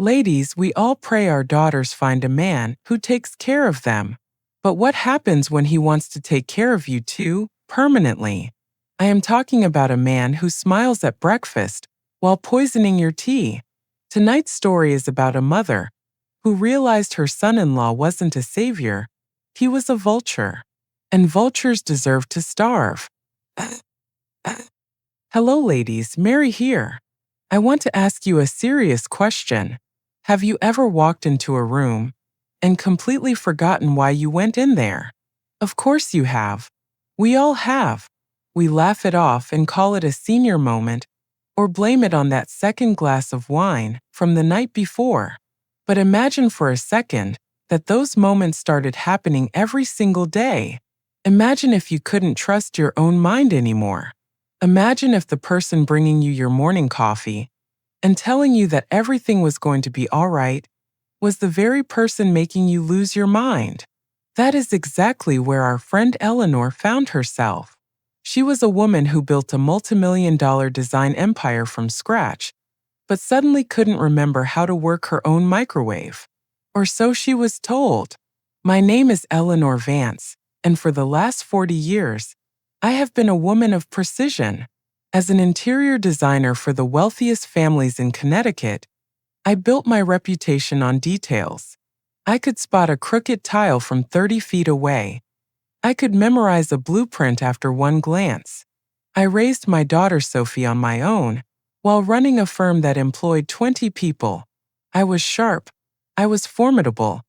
Ladies, we all pray our daughters find a man who takes care of them. But what happens when he wants to take care of you too, permanently? I am talking about a man who smiles at breakfast while poisoning your tea. Tonight's story is about a mother who realized her son-in-law wasn't a savior, he was a vulture. And vultures deserve to starve. Hello ladies, Mary here. I want to ask you a serious question. Have you ever walked into a room and completely forgotten why you went in there? Of course you have. We all have. We laugh it off and call it a senior moment, or blame it on that second glass of wine from the night before. But imagine for a second that those moments started happening every single day. Imagine if you couldn't trust your own mind anymore. Imagine if the person bringing you your morning coffee and telling you that everything was going to be all right was the very person making you lose your mind. That is exactly where our friend Eleanor found herself. She was a woman who built a multimillion-dollar design empire from scratch, but suddenly couldn't remember how to work her own microwave. Or so she was told. My name is Eleanor Vance, and for the last 40 years, I have been a woman of precision. As an interior designer for the wealthiest families in Connecticut, I built my reputation on details. I could spot a crooked tile from 30 feet away. I could memorize a blueprint after one glance. I raised my daughter Sophie on my own, while running a firm that employed 20 people. I was sharp. I was formidable.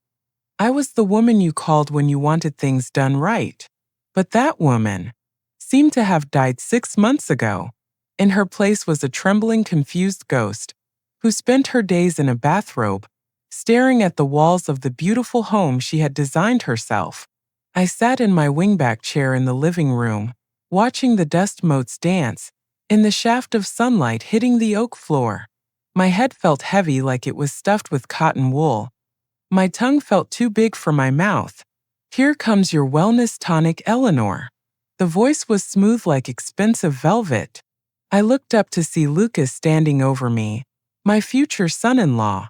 I was the woman you called when you wanted things done right. But that woman seemed to have died 6 months ago. In her place was a trembling, confused ghost who spent her days in a bathrobe, staring at the walls of the beautiful home she had designed herself. I sat in my wingback chair in the living room, watching the dust motes dance in the shaft of sunlight hitting the oak floor. My head felt heavy like it was stuffed with cotton wool. My tongue felt too big for my mouth. Here comes your wellness tonic, Eleanor. The voice was smooth like expensive velvet. I looked up to see Lucas standing over me, my future son-in-law.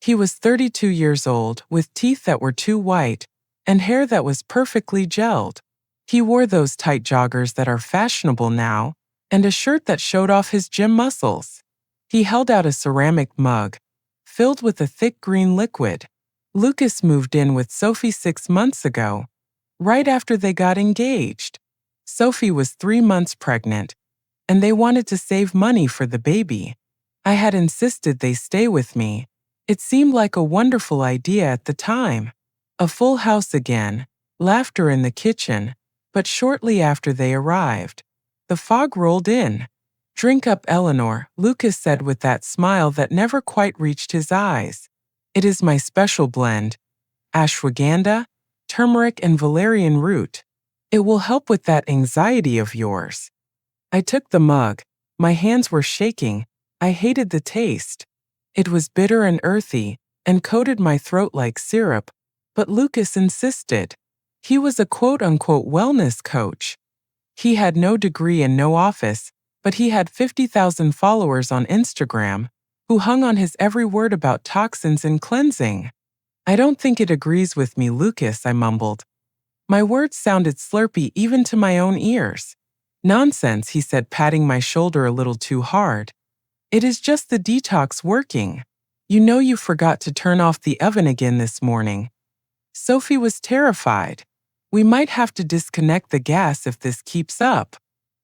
He was 32 years old, with teeth that were too white and hair that was perfectly gelled. He wore those tight joggers that are fashionable now and a shirt that showed off his gym muscles. He held out a ceramic mug filled with a thick green liquid. Lucas moved in with Sophie 6 months ago, right after they got engaged. Sophie was 3 months pregnant, and they wanted to save money for the baby. I had insisted they stay with me. It seemed like a wonderful idea at the time. A full house again, laughter in the kitchen, but shortly after they arrived, the fog rolled in. Drink up, Eleanor, Lucas said with that smile that never quite reached his eyes. It is my special blend, ashwagandha, turmeric, and valerian root. It will help with that anxiety of yours. I took the mug. My hands were shaking. I hated the taste. It was bitter and earthy, and coated my throat like syrup, but Lucas insisted. He was a quote-unquote wellness coach. He had no degree and no office, but he had 50,000 followers on Instagram who hung on his every word about toxins and cleansing. I don't think it agrees with me, Lucas, I mumbled. My words sounded slurpy even to my own ears. Nonsense, he said, patting my shoulder a little too hard. It is just the detox working. You know you forgot to turn off the oven again this morning. Sophie was terrified. We might have to disconnect the gas if this keeps up.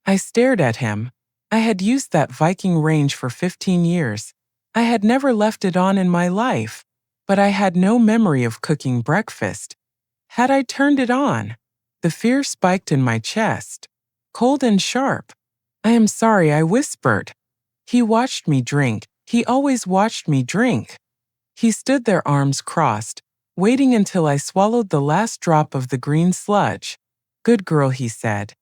I stared at him. I had used that Viking range for 15 years. I had never left it on in my life, but I had no memory of cooking breakfast. Had I turned it on? The fear spiked in my chest, cold and sharp. I am sorry, I whispered. He watched me drink. He always watched me drink. He stood there, arms crossed, waiting until I swallowed the last drop of the green sludge. Good girl, he said.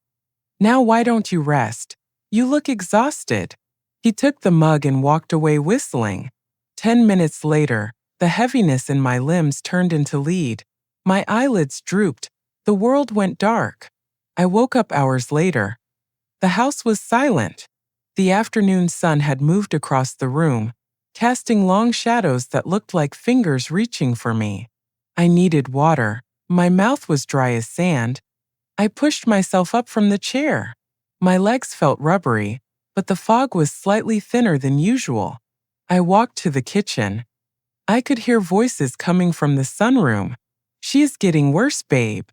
Now why don't you rest? You look exhausted. He took the mug and walked away whistling. 10 minutes later, the heaviness in my limbs turned into lead. My eyelids drooped. The world went dark. I woke up hours later. The house was silent. The afternoon sun had moved across the room, casting long shadows that looked like fingers reaching for me. I needed water. My mouth was dry as sand. I pushed myself up from the chair. My legs felt rubbery, but the fog was slightly thinner than usual. I walked to the kitchen. I could hear voices coming from the sunroom. "She is getting worse, babe."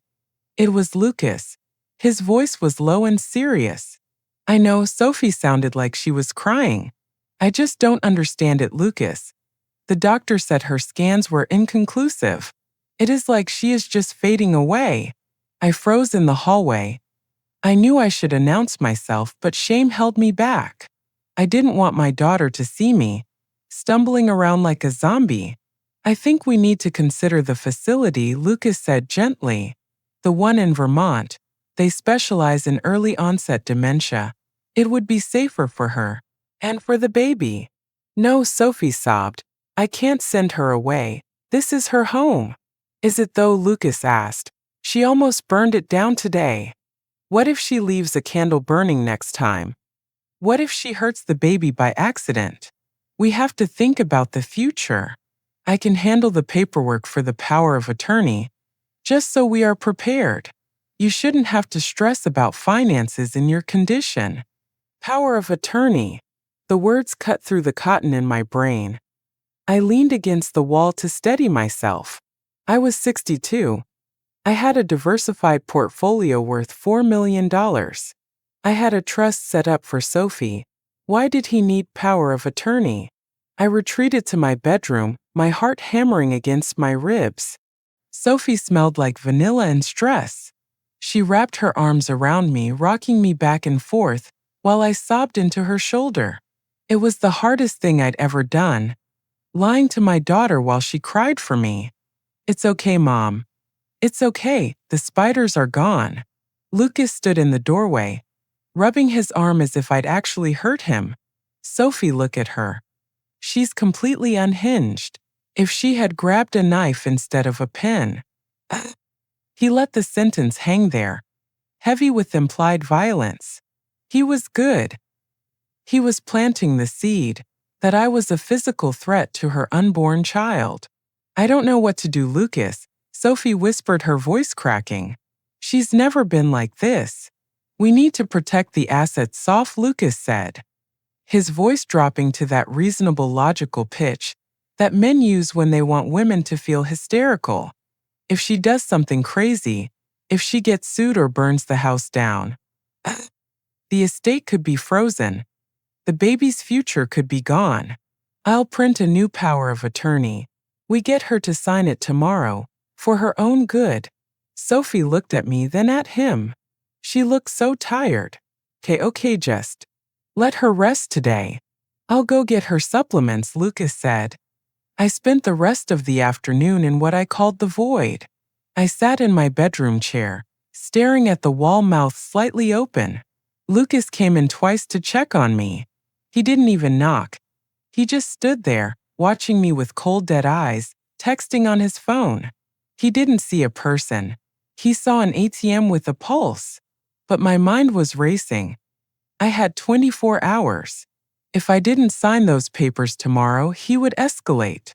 It was Lucas. His voice was low and serious. "I know," Sophie sounded like she was crying. "I just don't understand it, Lucas. The doctor said her scans were inconclusive. It is like she is just fading away." I froze in the hallway. I knew I should announce myself, but shame held me back. I didn't want my daughter to see me, stumbling around like a zombie. "I think we need to consider the facility," Lucas said gently. "The one in Vermont. They specialize in early onset dementia. It would be safer for her. And for the baby." "No," Sophie sobbed. "I can't send her away. This is her home." "Is it though?" Lucas asked. "She almost burned it down today. What if she leaves a candle burning next time? What if she hurts the baby by accident? We have to think about the future. I can handle the paperwork for the power of attorney, just so we are prepared. You shouldn't have to stress about finances in your condition." Power of attorney. The words cut through the cotton in my brain. I leaned against the wall to steady myself. I was 62. I had a diversified portfolio worth $4 million. I had a trust set up for Sophie. Why did he need power of attorney? I retreated to my bedroom, my heart hammering against my ribs. Sophie smelled like vanilla and stress. She wrapped her arms around me, rocking me back and forth, while I sobbed into her shoulder. It was the hardest thing I'd ever done, lying to my daughter while she cried for me. "It's okay, Mom. It's okay, the spiders are gone." Lucas stood in the doorway, rubbing his arm as if I'd actually hurt him. "Sophie, look at her. She's completely unhinged. If she had grabbed a knife instead of a pen." He let the sentence hang there, heavy with implied violence. He was good. He was planting the seed that I was a physical threat to her unborn child. "I don't know what to do, Lucas," Sophie whispered, her voice cracking. "She's never been like this. We need to protect the assets," soft Lucas said, his voice dropping to that reasonable logical pitch that men use when they want women to feel hysterical. "If she does something crazy, if she gets sued or burns the house down, the estate could be frozen. The baby's future could be gone. I'll print a new power of attorney. We get her to sign it tomorrow, for her own good." Sophie looked at me, then at him. She looked so tired. Okay, just let her rest today. I'll go get her supplements," Lucas said. I spent the rest of the afternoon in what I called the void. I sat in my bedroom chair, staring at the wall, mouth slightly open. Lucas came in twice to check on me. He didn't even knock. He just stood there, watching me with cold, dead eyes, texting on his phone. He didn't see a person. He saw an ATM with a pulse. But my mind was racing. I had 24 hours. If I didn't sign those papers tomorrow, he would escalate.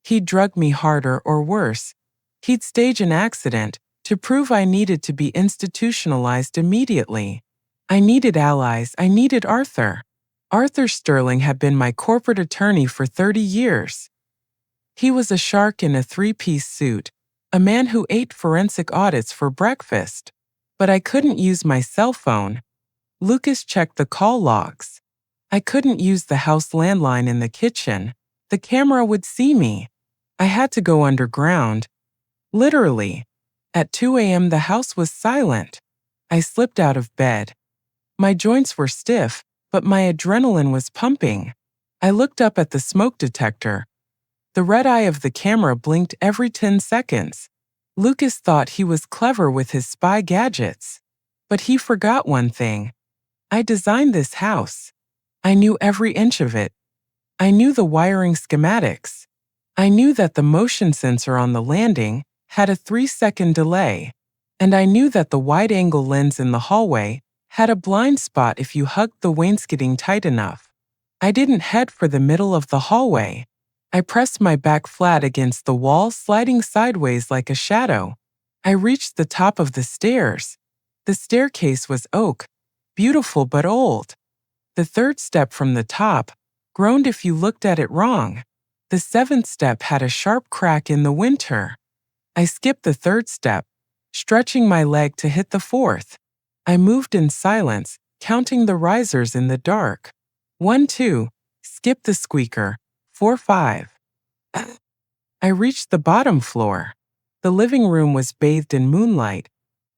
He'd drug me harder, or worse, he'd stage an accident to prove I needed to be institutionalized immediately. I needed allies. I needed Arthur. Arthur Sterling had been my corporate attorney for 30 years. He was a shark in a three-piece suit, a man who ate forensic audits for breakfast. But I couldn't use my cell phone. Lucas checked the call logs. I couldn't use the house landline in the kitchen. The camera would see me. I had to go underground. Literally. At 2 a.m. the house was silent. I slipped out of bed. My joints were stiff, but my adrenaline was pumping. I looked up at the smoke detector. The red eye of the camera blinked every 10 seconds. Lucas thought he was clever with his spy gadgets. But he forgot one thing. I designed this house. I knew every inch of it. I knew the wiring schematics. I knew that the motion sensor on the landing had a 3-second delay. And I knew that the wide-angle lens in the hallway had a blind spot if you hugged the wainscoting tight enough. I didn't head for the middle of the hallway. I pressed my back flat against the wall, sliding sideways like a shadow. I reached the top of the stairs. The staircase was oak, beautiful but old. The third step from the top groaned if you looked at it wrong. The seventh step had a sharp crack in the winter. I skipped the third step, stretching my leg to hit the fourth. I moved in silence, counting the risers in the dark. 1, 2, skip the squeaker. 4, 5. I reached the bottom floor. The living room was bathed in moonlight,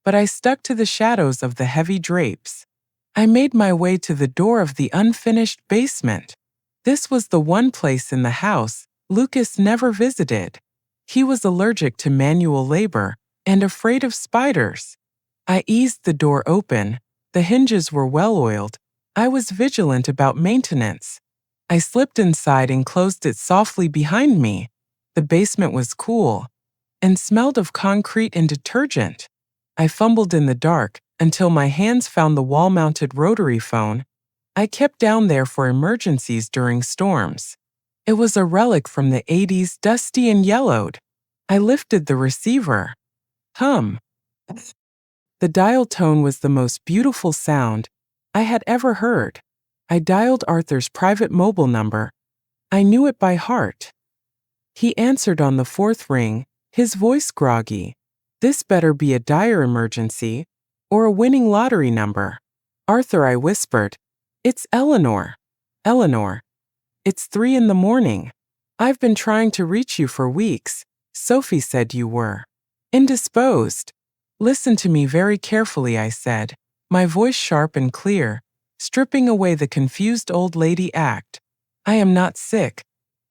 but I stuck to the shadows of the heavy drapes. I made my way to the door of the unfinished basement. This was the one place in the house Lucas never visited. He was allergic to manual labor and afraid of spiders. I eased the door open. The hinges were well-oiled. I was vigilant about maintenance. I slipped inside and closed it softly behind me. The basement was cool and smelled of concrete and detergent. I fumbled in the dark until my hands found the wall-mounted rotary phone I kept down there for emergencies during storms. It was a relic from the 80s, dusty and yellowed. I lifted the receiver. Hum. The dial tone was the most beautiful sound I had ever heard. I dialed Arthur's private mobile number. I knew it by heart. He answered on the fourth ring, his voice groggy. This better be a dire emergency or a winning lottery number. Arthur, I whispered. It's Eleanor. Eleanor. It's 3 in the morning. I've been trying to reach you for weeks. Sophie said you were indisposed. Listen to me very carefully, I said, my voice sharp and clear, stripping away the confused old lady act. I am not sick.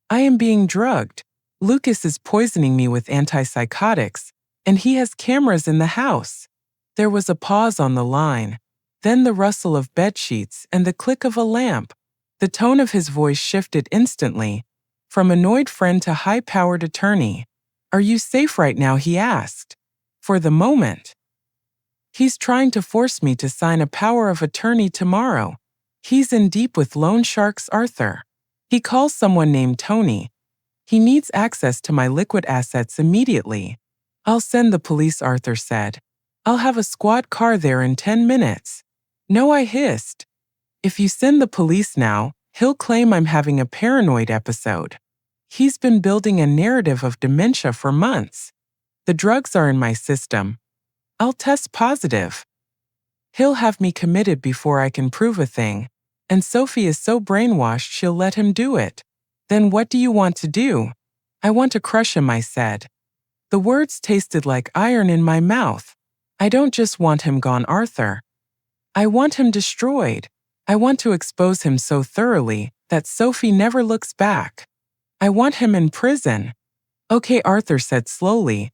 I am being drugged. Lucas is poisoning me with antipsychotics, and he has cameras in the house. There was a pause on the line, then the rustle of bedsheets and the click of a lamp. The tone of his voice shifted instantly, from annoyed friend to high-powered attorney. Are you safe right now, he asked. For the moment. He's trying to force me to sign a power of attorney tomorrow. He's in deep with loan sharks, Arthur. He calls someone named Tony. He needs access to my liquid assets immediately. I'll send the police, Arthur said. I'll have a squad car there in 10 minutes. No, I hissed. If you send the police now, he'll claim I'm having a paranoid episode. He's been building a narrative of dementia for months. The drugs are in my system. I'll test positive. He'll have me committed before I can prove a thing, and Sophie is so brainwashed she'll let him do it. Then what do you want to do? I want to crush him, I said. The words tasted like iron in my mouth. I don't just want him gone, Arthur. I want him destroyed. I want to expose him so thoroughly that Sophie never looks back. I want him in prison. Okay, Arthur said slowly.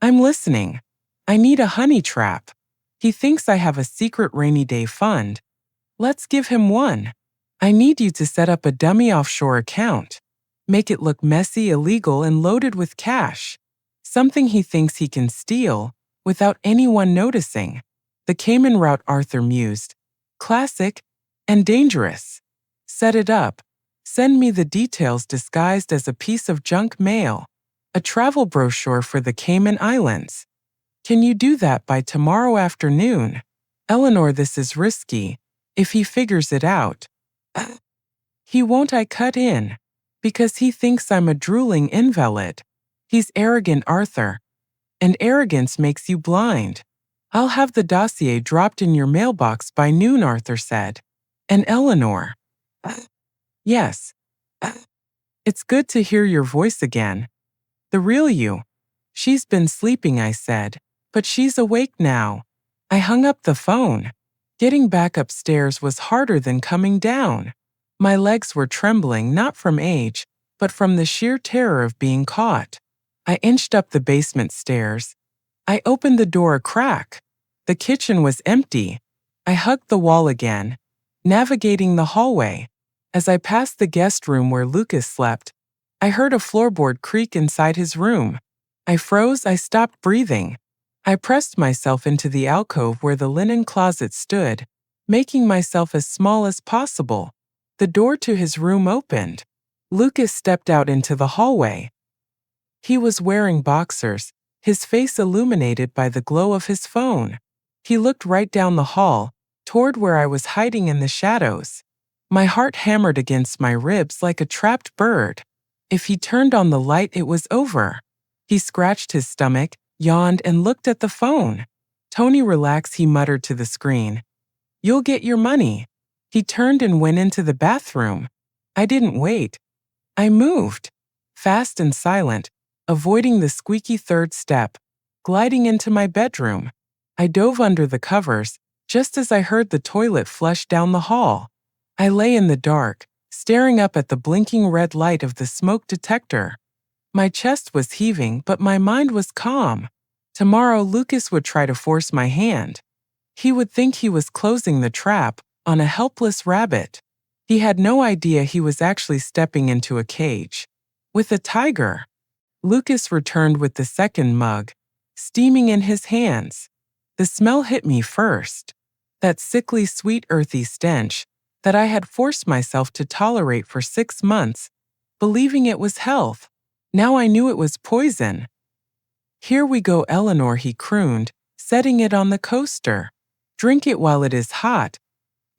I'm listening. I need a honey trap. He thinks I have a secret rainy day fund. Let's give him one. I need you to set up a dummy offshore account. Make it look messy, illegal, and loaded with cash. Something he thinks he can steal without anyone noticing. The Cayman route, Arthur mused. Classic and dangerous. Set it up. Send me the details disguised as a piece of junk mail. A travel brochure for the Cayman Islands. Can you do that by tomorrow afternoon? Eleanor, this is risky. If he figures it out. He won't, I cut in. Because he thinks I'm a drooling invalid. He's arrogant, Arthur. And arrogance makes you blind. I'll have the dossier dropped in your mailbox by noon, Arthur said. And Eleanor. Yes. It's good to hear your voice again. The real you. She's been sleeping, I said, but she's awake now. I hung up the phone. Getting back upstairs was harder than coming down. My legs were trembling not from age, but from the sheer terror of being caught. I inched up the basement stairs. I opened the door a crack. The kitchen was empty. I hugged the wall again, navigating the hallway. As I passed the guest room where Lucas slept, I heard a floorboard creak inside his room. I froze, I stopped breathing. I pressed myself into the alcove where the linen closet stood, making myself as small as possible. The door to his room opened. Lucas stepped out into the hallway. He was wearing boxers, his face illuminated by the glow of his phone. He looked right down the hall, toward where I was hiding in the shadows. My heart hammered against my ribs like a trapped bird. If he turned on the light, it was over. He scratched his stomach, yawned, and looked at the phone. "Tony, relax," he muttered to the screen. "You'll get your money." He turned and went into the bathroom. I didn't wait. I moved, fast and silent, avoiding the squeaky third step, gliding into my bedroom. I dove under the covers, just as I heard the toilet flush down the hall. I lay in the dark, staring up at the blinking red light of the smoke detector. My chest was heaving, but my mind was calm. Tomorrow, Lucas would try to force my hand. He would think he was closing the trap on a helpless rabbit. He had no idea he was actually stepping into a cage with a tiger. Lucas returned with the second mug, steaming in his hands. The smell hit me first. That sickly, sweet, earthy stench that I had forced myself to tolerate for 6 months, believing it was health. Now I knew it was poison. "Here we go, Eleanor," he crooned, setting it on the coaster. "Drink it while it is hot.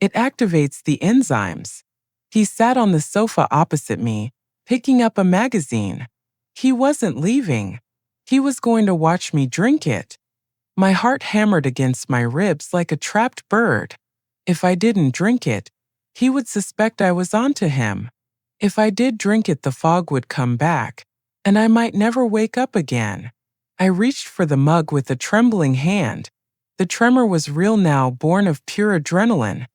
It activates the enzymes." He sat on the sofa opposite me, picking up a magazine. He wasn't leaving. He was going to watch me drink it. My heart hammered against my ribs like a trapped bird. If I didn't drink it, he would suspect I was onto him. If I did drink it, the fog would come back, and I might never wake up again. I reached for the mug with a trembling hand. The tremor was real now, born of pure adrenaline.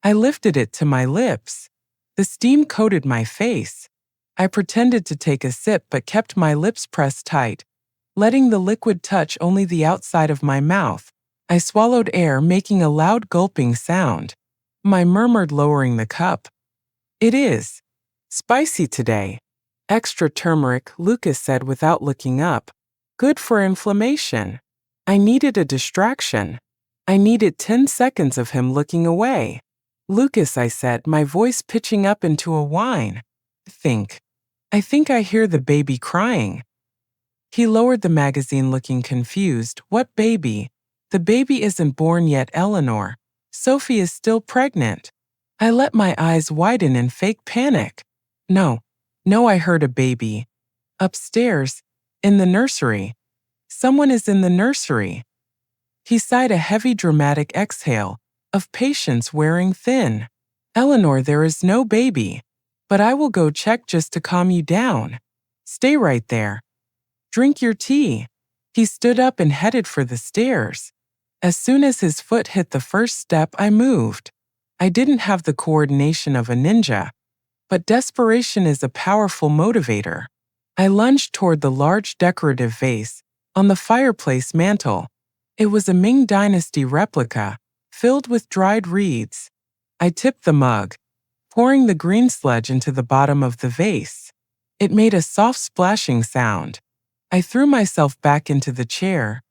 I lifted it to my lips. The steam coated my face. I pretended to take a sip but kept my lips pressed tight, letting the liquid touch only the outside of my mouth. I swallowed air, making a loud gulping sound. I murmured, lowering the cup. "It is spicy today." "Extra turmeric," Lucas said without looking up. "Good for inflammation." I needed a distraction. I needed 10 seconds of him looking away. "Lucas," I said, my voice pitching up into a whine. I think I hear the baby crying." He lowered the magazine, looking confused. "What baby?" "The baby isn't born yet, Eleanor. Sophie is still pregnant." I let my eyes widen in fake panic. No, I heard a baby. Upstairs, in the nursery. Someone is in the nursery. He sighed a heavy, dramatic exhale, of patience wearing thin. "Eleanor, there is no baby. But I will go check just to calm you down. Stay right there. Drink your tea." He stood up and headed for the stairs. As soon as his foot hit the first step, I moved. I didn't have the coordination of a ninja, but desperation is a powerful motivator. I lunged toward the large decorative vase on the fireplace mantel. It was a Ming Dynasty replica, filled with dried reeds. I tipped the mug, pouring the green sludge into the bottom of the vase. It made a soft splashing sound. I threw myself back into the chair,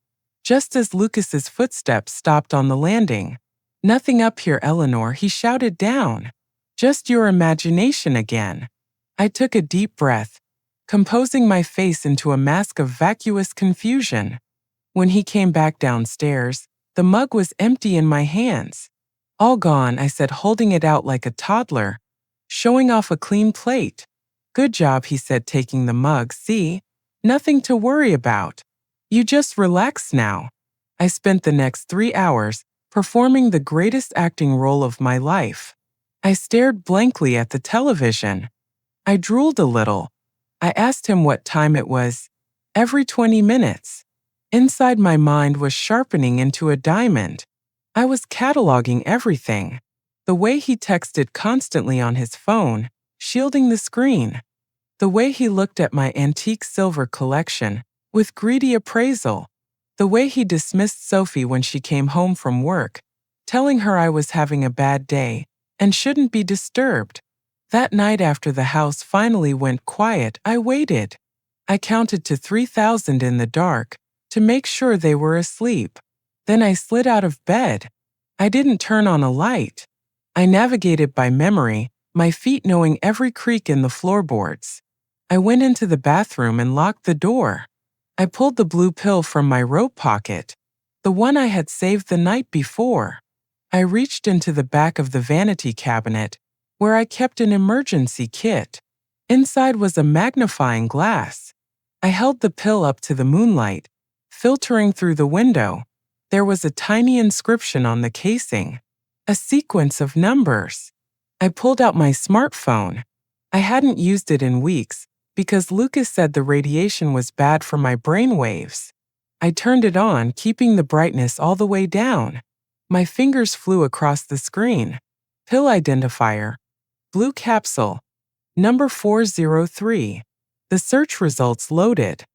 just as Lucas's footsteps stopped on the landing. "Nothing up here, Eleanor," he shouted down. "Just your imagination again." I took a deep breath, composing my face into a mask of vacuous confusion. When he came back downstairs, the mug was empty in my hands. "All gone," I said, holding it out like a toddler, showing off a clean plate. "Good job," he said, taking the mug. "See? Nothing to worry about. You just relax now." I spent the next 3 hours performing the greatest acting role of my life. I stared blankly at the television. I drooled a little. I asked him what time it was. Every 20 minutes. Inside, my mind was sharpening into a diamond. I was cataloging everything. The way he texted constantly on his phone, shielding the screen. The way he looked at my antique silver collection with greedy appraisal. The way he dismissed Sophie when she came home from work, telling her I was having a bad day and shouldn't be disturbed. That night, after the house finally went quiet, I waited. I counted to 3,000 in the dark to make sure they were asleep. Then I slid out of bed. I didn't turn on a light. I navigated by memory, my feet knowing every creak in the floorboards. I went into the bathroom and locked the door. I pulled the blue pill from my robe pocket, the one I had saved the night before. I reached into the back of the vanity cabinet, where I kept an emergency kit. Inside was a magnifying glass. I held the pill up to the moonlight, filtering through the window. There was a tiny inscription on the casing, a sequence of numbers. I pulled out my smartphone. I hadn't used it in weeks because Lucas said the radiation was bad for my brain waves. I turned it on, keeping the brightness all the way down. My fingers flew across the screen. Pill identifier, blue capsule, number 403. The search results loaded.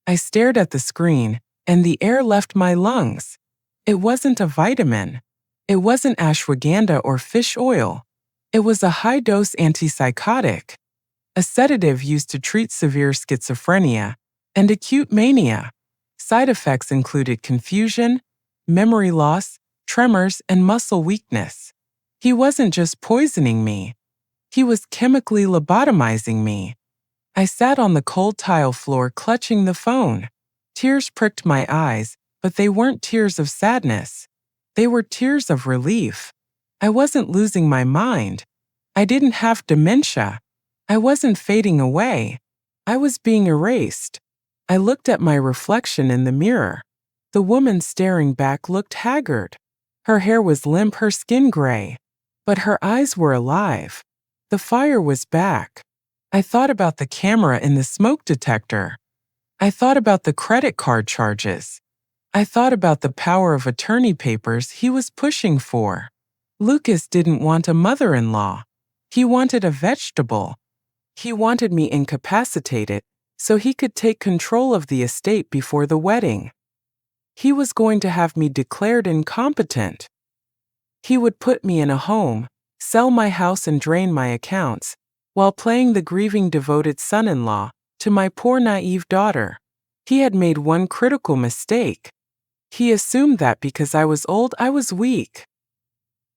I stared at the screen, and the air left my lungs. It wasn't a vitamin. It wasn't ashwagandha or fish oil. It was a high-dose antipsychotic, a sedative used to treat severe schizophrenia and acute mania. Side effects included confusion, memory loss, tremors, and muscle weakness. He wasn't just poisoning me. He was chemically lobotomizing me. I sat on the cold tile floor clutching the phone. Tears pricked my eyes, but they weren't tears of sadness. They were tears of relief. I wasn't losing my mind. I didn't have dementia. I wasn't fading away. I was being erased. I looked at my reflection in the mirror. The woman staring back looked haggard. Her hair was limp, her skin gray. But her eyes were alive. The fire was back. I thought about the camera in the smoke detector. I thought about the credit card charges. I thought about the power of attorney papers he was pushing for. Lucas didn't want a mother-in-law. He wanted a vegetable. He wanted me incapacitated so he could take control of the estate before the wedding. He was going to have me declared incompetent. He would put me in a home, sell my house and drain my accounts, while playing the grieving devoted son-in-law to my poor naive daughter. He had made one critical mistake. He assumed that because I was old, I was weak.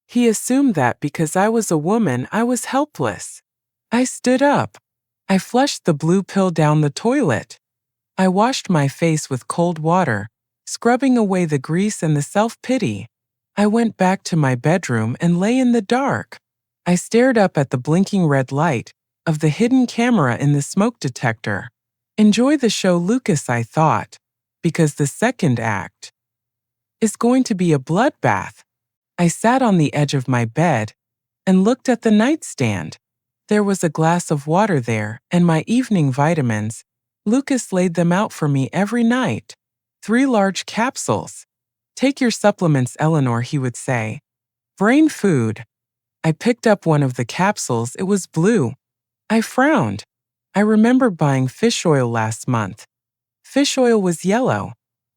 He assumed that because I was a woman, I was helpless. I stood up. I flushed the blue pill down the toilet. I washed my face with cold water, scrubbing away the grease and the self-pity. I went back to my bedroom and lay in the dark. I stared up at the blinking red light of the hidden camera in the smoke detector. Enjoy the show, Lucas, I thought, because the second act is going to be a bloodbath. I sat on the edge of my bed and looked at the nightstand. There was a glass of water there and my evening vitamins. Lucas laid them out for me every night. 3 large capsules. Take your supplements, Eleanor, he would say. Brain food. I picked up one of the capsules. It was blue. I frowned. I remember buying fish oil last month. Fish oil was yellow.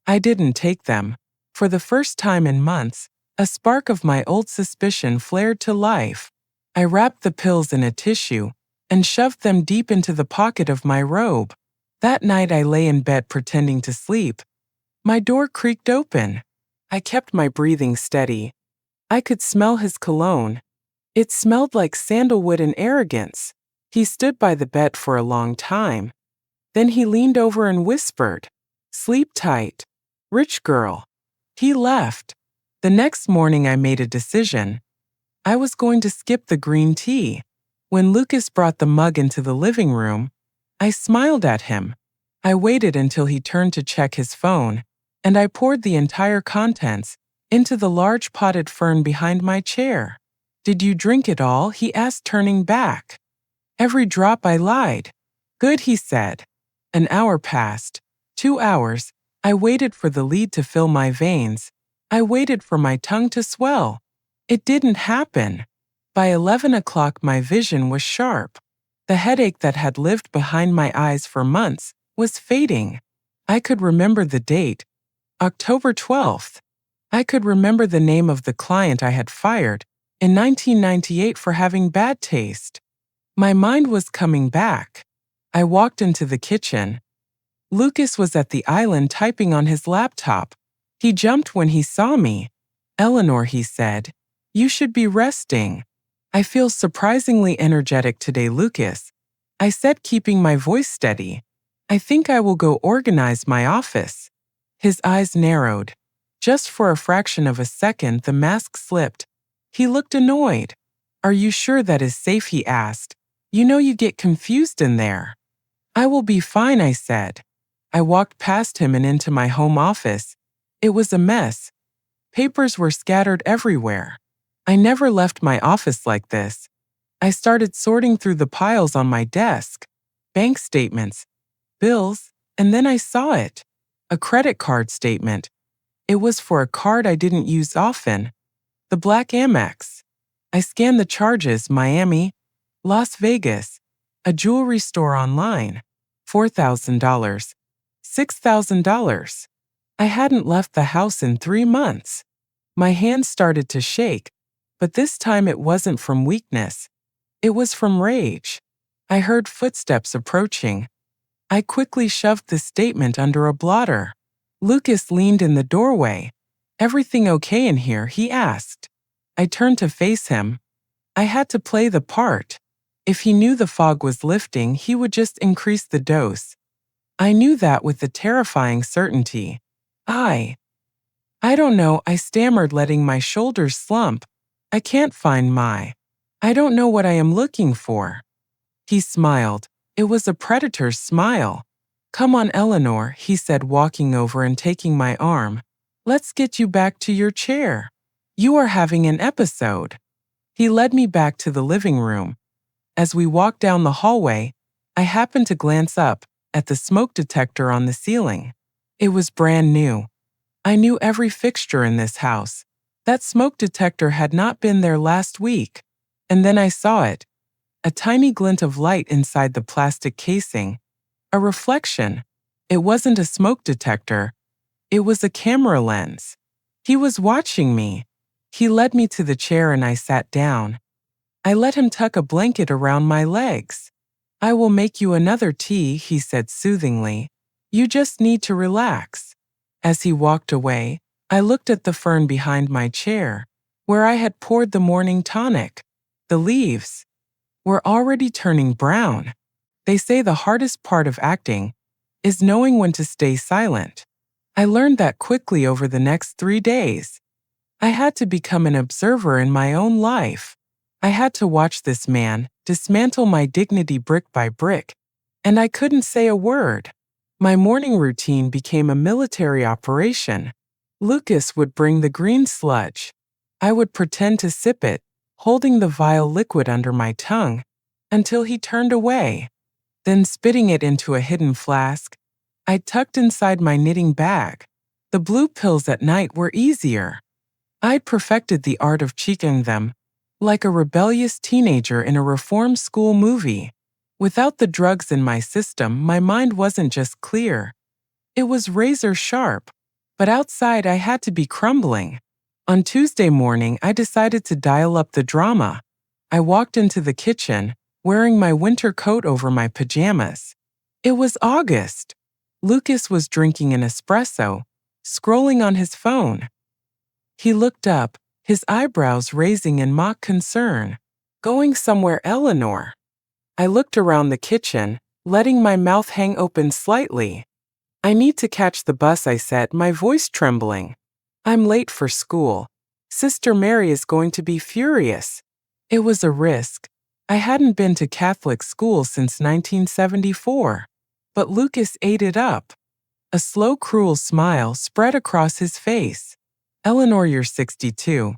I didn't take them. For the first time in months, a spark of my old suspicion flared to life. I wrapped the pills in a tissue and shoved them deep into the pocket of my robe. That night I lay in bed pretending to sleep. My door creaked open. I kept my breathing steady. I could smell his cologne. It smelled like sandalwood and arrogance. He stood by the bed for a long time. Then he leaned over and whispered, "Sleep tight, rich girl." He left. The next morning I made a decision. I was going to skip the green tea. When Lucas brought the mug into the living room, I smiled at him. I waited until he turned to check his phone, and I poured the entire contents into the large potted fern behind my chair. "Did you drink it all?" he asked, turning back. "Every drop," I lied. "Good," he said. An hour passed. 2 hours. I waited for the lead to fill my veins. I waited for my tongue to swell. It didn't happen. By 11 o'clock my vision was sharp. The headache that had lived behind my eyes for months was fading. I could remember the date, October 12th. I could remember the name of the client I had fired in 1998 for having bad taste. My mind was coming back. I walked into the kitchen. Lucas was at the island typing on his laptop. He jumped when he saw me. "Eleanor," he said, "you should be resting." I feel surprisingly energetic today, Lucas, I said, keeping my voice steady. I think I will go organize my office. His eyes narrowed. Just for a fraction of a second, the mask slipped. He looked annoyed. Are you sure that is safe? He asked. You know you get confused in there. I will be fine, I said. I walked past him and into my home office. It was a mess. Papers were scattered everywhere. I never left my office like this. I started sorting through the piles on my desk. Bank statements, bills, and then I saw it. A credit card statement. It was for a card I didn't use often. The Black Amex. I scanned the charges: Miami, Las Vegas, a jewelry store online, $4,000, $6,000. I hadn't left the house in 3 months. My hands started to shake, but this time it wasn't from weakness. It was from rage. I heard footsteps approaching. I quickly shoved the statement under a blotter. Lucas leaned in the doorway. Everything okay in here? He asked. I turned to face him. I had to play the part. If he knew the fog was lifting, he would just increase the dose. I knew that with a terrifying certainty. I don't know, I stammered, letting my shoulders slump. I can't find I don't know what I am looking for. He smiled. It was a predator's smile. Come on, Eleanor, he said, walking over and taking my arm. Let's get you back to your chair. You are having an episode. He led me back to the living room. As we walked down the hallway, I happened to glance up at the smoke detector on the ceiling. It was brand new. I knew every fixture in this house. That smoke detector had not been there last week. And then I saw it. A tiny glint of light inside the plastic casing. A reflection. It wasn't a smoke detector. It was a camera lens. He was watching me. He led me to the chair and I sat down. I let him tuck a blanket around my legs. I will make you another tea, he said soothingly. You just need to relax. As he walked away, I looked at the fern behind my chair, where I had poured the morning tonic. The leaves were already turning brown. They say the hardest part of acting is knowing when to stay silent. I learned that quickly over the next 3 days. I had to become an observer in my own life. I had to watch this man dismantle my dignity brick by brick, and I couldn't say a word. My morning routine became a military operation. Lucas would bring the green sludge. I would pretend to sip it, holding the vile liquid under my tongue, until he turned away. Then spitting it into a hidden flask, I tucked inside my knitting bag. The blue pills at night were easier. I'd perfected the art of cheeking them, like a rebellious teenager in a reform school movie. Without the drugs in my system, my mind wasn't just clear. It was razor sharp. But outside, I had to be crumbling. On Tuesday morning, I decided to dial up the drama. I walked into the kitchen, wearing my winter coat over my pajamas. It was August. Lucas was drinking an espresso, scrolling on his phone. He looked up, his eyebrows raising in mock concern. Going somewhere, Eleanor? I looked around the kitchen, letting my mouth hang open slightly. I need to catch the bus, I said, my voice trembling. I'm late for school. Sister Mary is going to be furious. It was a risk. I hadn't been to Catholic school since 1974. But Lucas ate it up. A slow, cruel smile spread across his face. Eleanor, you're 62.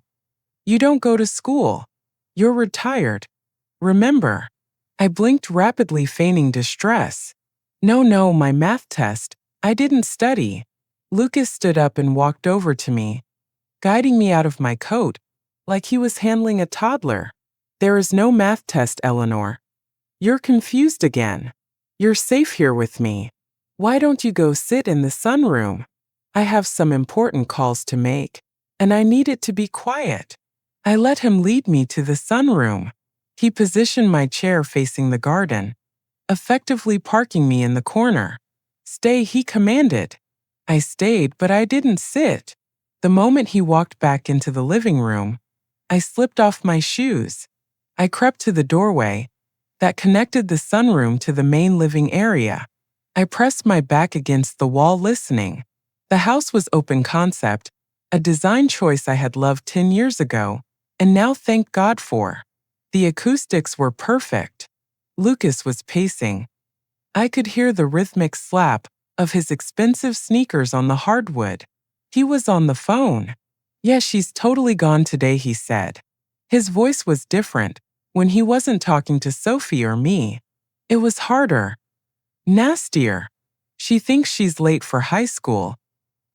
You don't go to school. You're retired. Remember? I blinked rapidly, feigning distress. No, my math test. I didn't study. Lucas stood up and walked over to me, guiding me out of my coat, like he was handling a toddler. There is no math test, Eleanor. You're confused again. You're safe here with me. Why don't you go sit in the sunroom? I have some important calls to make, and I need it to be quiet. I let him lead me to the sunroom. He positioned my chair facing the garden, effectively parking me in the corner. Stay, he commanded. I stayed, but I didn't sit. The moment he walked back into the living room, I slipped off my shoes. I crept to the doorway that connected the sunroom to the main living area. I pressed my back against the wall listening. The house was open concept, a design choice I had loved 10 years ago, and now thanked God for. The acoustics were perfect. Lucas was pacing. I could hear the rhythmic slap of his expensive sneakers on the hardwood. He was on the phone. "Yeah, she's totally gone today," he said. His voice was different when he wasn't talking to Sophie or me. It was harder. Nastier. "She thinks she's late for high school.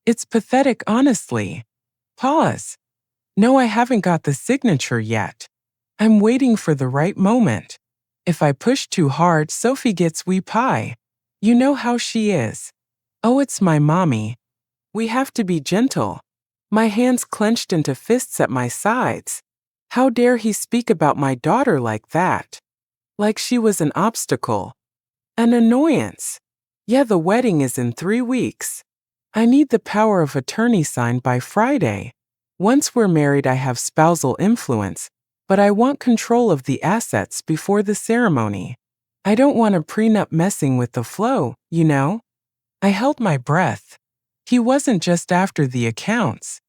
It's pathetic, honestly." Pause. "No, I haven't got the signature yet. I'm waiting for the right moment. If I push too hard, Sophie gets wee pie. You know how she is." "Oh, it's my mommy. We have to be gentle." My hands clenched into fists at my sides. How dare he speak about my daughter like that? Like she was an obstacle. An annoyance. "Yeah, the wedding is in 3 weeks. I need the power of attorney signed by Friday. Once we're married, I have spousal influence, but I want control of the assets before the ceremony. I don't want a prenup messing with the flow, you know?" I held my breath. He wasn't just after the accounts.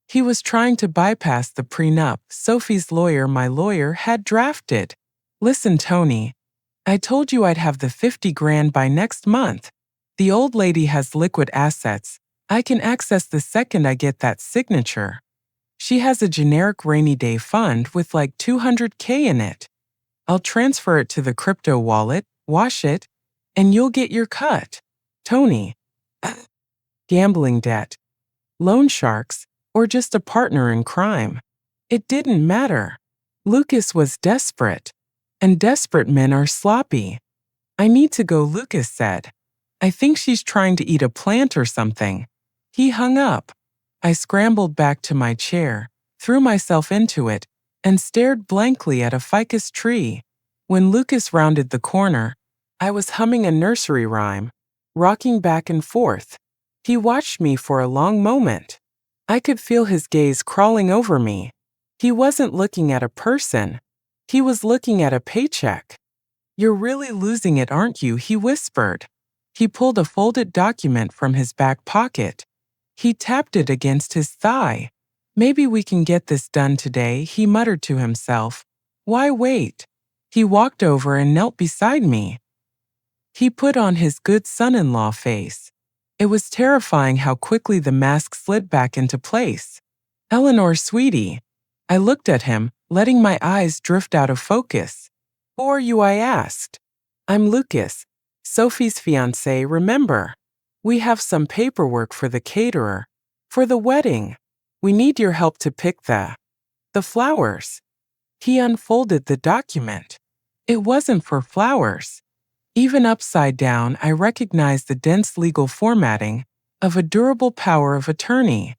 He was trying to bypass the prenup Sophie's lawyer, my lawyer, had drafted. "Listen, Tony, I told you I'd have the 50 grand by next month. The old lady has liquid assets. I can access the second I get that signature. She has a generic rainy day fund with like 200K in it. I'll transfer it to the crypto wallet, wash it, and you'll get your cut." Tony. Gambling debt, loan sharks, or just a partner in crime. It didn't matter. Lucas was desperate, and desperate men are sloppy. "I need to go," Lucas said. "I think she's trying to eat a plant or something." He hung up. I scrambled back to my chair, threw myself into it, and stared blankly at a ficus tree. When Lucas rounded the corner, I was humming a nursery rhyme, rocking back and forth. He watched me for a long moment. I could feel his gaze crawling over me. He wasn't looking at a person. He was looking at a paycheck. "You're really losing it, aren't you?" he whispered. He pulled a folded document from his back pocket. He tapped it against his thigh. "Maybe we can get this done today," he muttered to himself. "Why wait?" He walked over and knelt beside me. He put on his good son-in-law face. It was terrifying how quickly the mask slid back into place. "Eleanor, sweetie." I looked at him, letting my eyes drift out of focus. "Who are you?" I asked. "I'm Lucas, Sophie's fiance, remember? We have some paperwork for the caterer. For the wedding. We need your help to pick the flowers." He unfolded the document. It wasn't for flowers. Even upside down, I recognized the dense legal formatting of a durable power of attorney.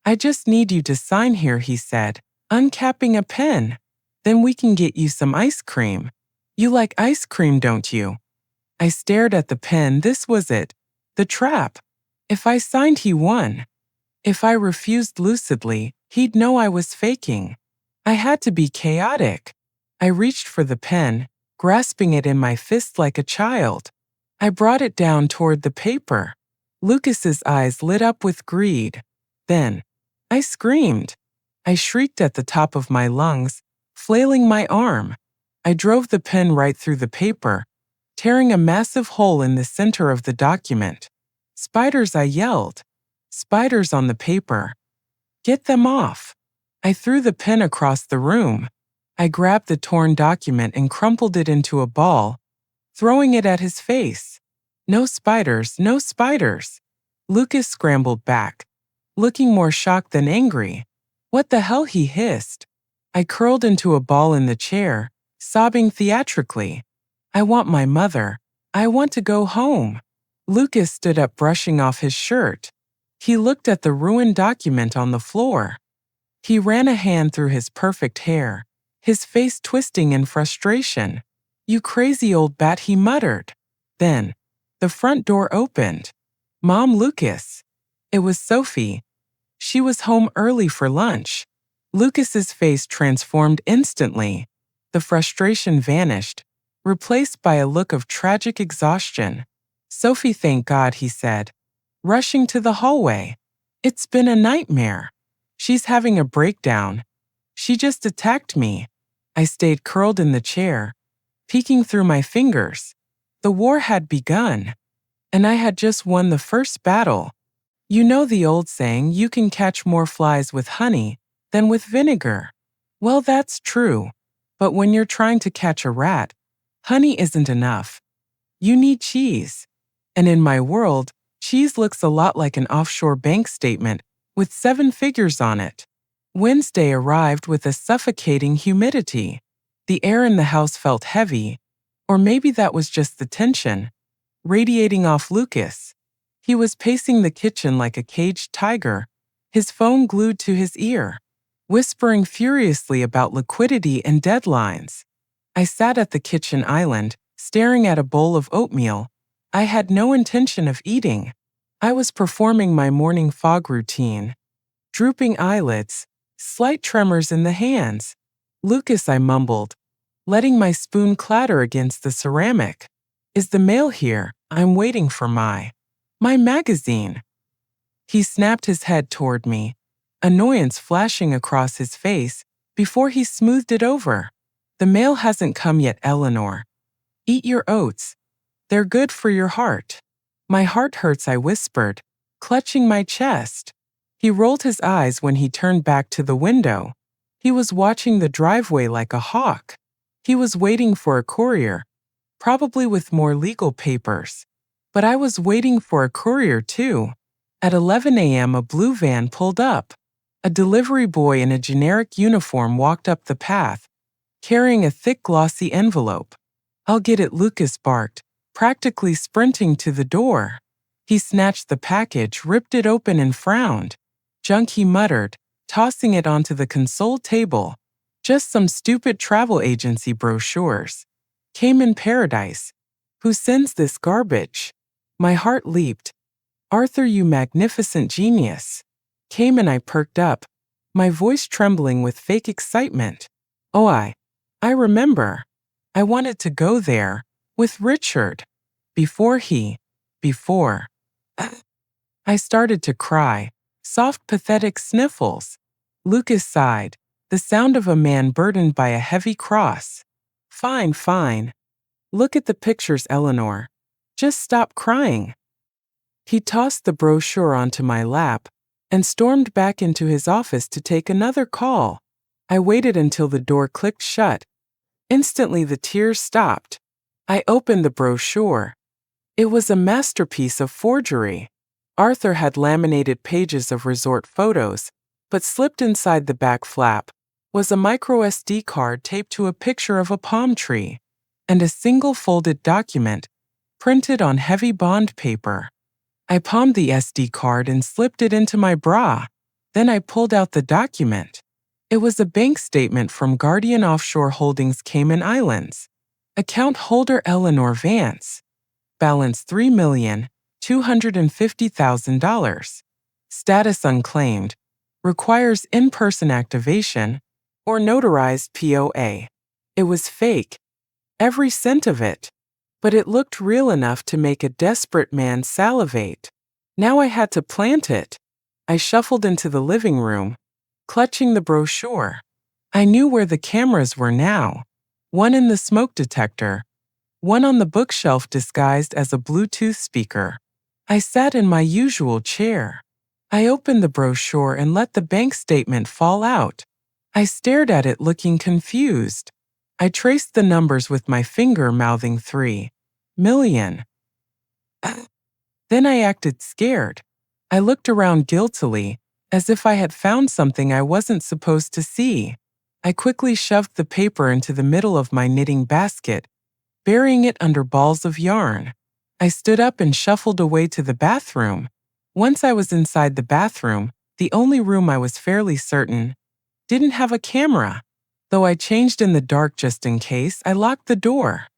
"I just need you to sign here," he said, uncapping a pen. "Then we can get you some ice cream. You like ice cream, don't you?" I stared at the pen. This was it. The trap. If I signed, he won. If I refused lucidly, he'd know I was faking. I had to be chaotic. I reached for the pen, grasping it in my fist like a child. I brought it down toward the paper. Lucas's eyes lit up with greed. Then, I screamed. I shrieked at the top of my lungs, flailing my arm. I drove the pen right through the paper, tearing a massive hole in the center of the document. "Spiders," I yelled. Spiders on the paper. "Get them off." I threw the pen across the room. I grabbed the torn document and crumpled it into a ball, throwing it at his face. "No spiders, no spiders." Lucas scrambled back, looking more shocked than angry. "What the hell?" he hissed. I curled into a ball in the chair, sobbing theatrically. "I want my mother. I want to go home." Lucas stood up, brushing off his shirt. He looked at the ruined document on the floor. He ran a hand through his perfect hair, his face twisting in frustration. "You crazy old bat," he muttered. Then, the front door opened. "Mom, Lucas." It was Sophie. She was home early for lunch. Lucas's face transformed instantly. The frustration vanished, replaced by a look of tragic exhaustion. "Sophie, thank God," he said, rushing to the hallway. "It's been a nightmare. She's having a breakdown. She just attacked me." I stayed curled in the chair, peeking through my fingers. The war had begun, and I had just won the first battle. You know the old saying, you can catch more flies with honey than with vinegar. Well, that's true. But when you're trying to catch a rat, honey isn't enough. You need cheese. And in my world, cheese looks a lot like an offshore bank statement with 7 figures on it. Wednesday arrived with a suffocating humidity. The air in the house felt heavy, or maybe that was just the tension, radiating off Lucas. He was pacing the kitchen like a caged tiger, his phone glued to his ear, whispering furiously about liquidity and deadlines. I sat at the kitchen island, staring at a bowl of oatmeal. I had no intention of eating. I was performing my morning fog routine. Drooping eyelids, slight tremors in the hands. "Lucas," I mumbled, letting my spoon clatter against the ceramic. "Is the mail here? I'm waiting for my magazine." He snapped his head toward me, annoyance flashing across his face before he smoothed it over. "The mail hasn't come yet, Eleanor. Eat your oats. They're good for your heart." "My heart hurts," I whispered, clutching my chest. He rolled his eyes when he turned back to the window. He was watching the driveway like a hawk. He was waiting for a courier, probably with more legal papers. But I was waiting for a courier too. At 11 a.m. a blue van pulled up. A delivery boy in a generic uniform walked up the path, carrying a thick glossy envelope. "I'll get it," Lucas barked, practically sprinting to the door. He snatched the package, ripped it open, and frowned. "Junk," he muttered, tossing it onto the console table. "Just some stupid travel agency brochures. Cayman Paradise. Who sends this garbage?" My heart leaped. "Arthur, you magnificent genius." Cayman, I perked up, my voice trembling with fake excitement. "Oh, I remember. I wanted to go there, with Richard. Before. I started to cry, soft, pathetic sniffles. Lucas sighed, the sound of a man burdened by a heavy cross. Fine. Look at the pictures, Eleanor. Just stop crying." He tossed the brochure onto my lap and stormed back into his office to take another call. I waited until the door clicked shut. Instantly, the tears stopped. I opened the brochure. It was a masterpiece of forgery. Arthur had laminated pages of resort photos, but slipped inside the back flap was a micro SD card taped to a picture of a palm tree, and a single folded document printed on heavy bond paper. I palmed the SD card and slipped it into my bra. Then I pulled out the document. It was a bank statement from Guardian Offshore Holdings, Cayman Islands. Account holder Eleanor Vance. Balance $3,250,000. Status unclaimed. Requires in-person activation or notarized POA. It was fake. Every cent of it. But it looked real enough to make a desperate man salivate. Now I had to plant it. I shuffled into the living room, clutching the brochure. I knew where the cameras were now. One in the smoke detector, one on the bookshelf disguised as a Bluetooth speaker. I sat in my usual chair. I opened the brochure and let the bank statement fall out. I stared at it, looking confused. I traced the numbers with my finger, mouthing 3 million. Then I acted scared. I looked around guiltily, as if I had found something I wasn't supposed to see. I quickly shoved the paper into the middle of my knitting basket, burying it under balls of yarn. I stood up and shuffled away to the bathroom. Once I was inside the bathroom, the only room I was fairly certain didn't have a camera. Though I changed in the dark just in case, I locked the door.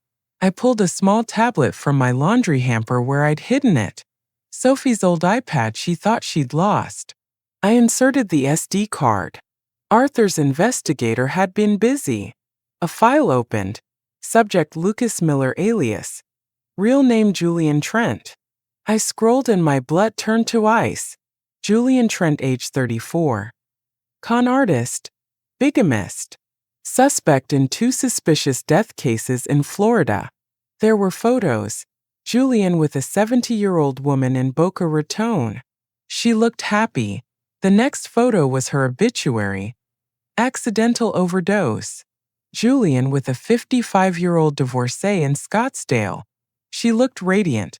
I pulled a small tablet from my laundry hamper where I'd hidden it. Sophie's old iPad she thought she'd lost. I inserted the SD card. Arthur's investigator had been busy. A file opened. Subject Lucas Miller alias. Real name Julian Trent. I scrolled and my blood turned to ice. Julian Trent, age 34. Con artist. Bigamist. Suspect in 2 suspicious death cases in Florida. There were photos. Julian with a 70-year-old woman in Boca Raton. She looked happy. The next photo was her obituary. Accidental overdose. Julian with a 55-year-old divorcee in Scottsdale. She looked radiant.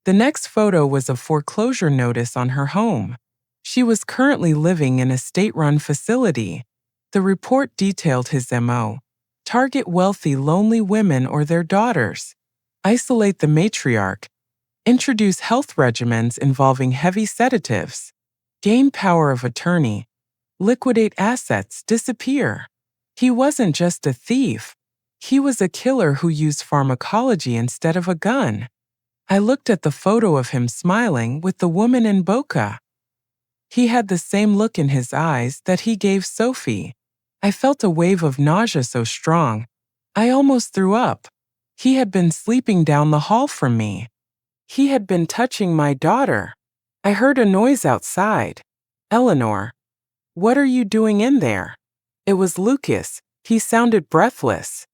The next photo was a foreclosure notice on her home. She was currently living in a state-run facility. The report detailed his MO. Target wealthy, lonely women or their daughters. Isolate the matriarch. Introduce health regimens involving heavy sedatives. Gain power of attorney. Liquidate assets, disappear. He wasn't just a thief. He was a killer who used pharmacology instead of a gun. I looked at the photo of him smiling with the woman in Boca. He had the same look in his eyes that he gave Sophie. I felt a wave of nausea so strong, I almost threw up. He had been sleeping down the hall from me. He had been touching my daughter. I heard a noise outside. Eleanor, what are you doing in there? It was Lucas. He sounded breathless.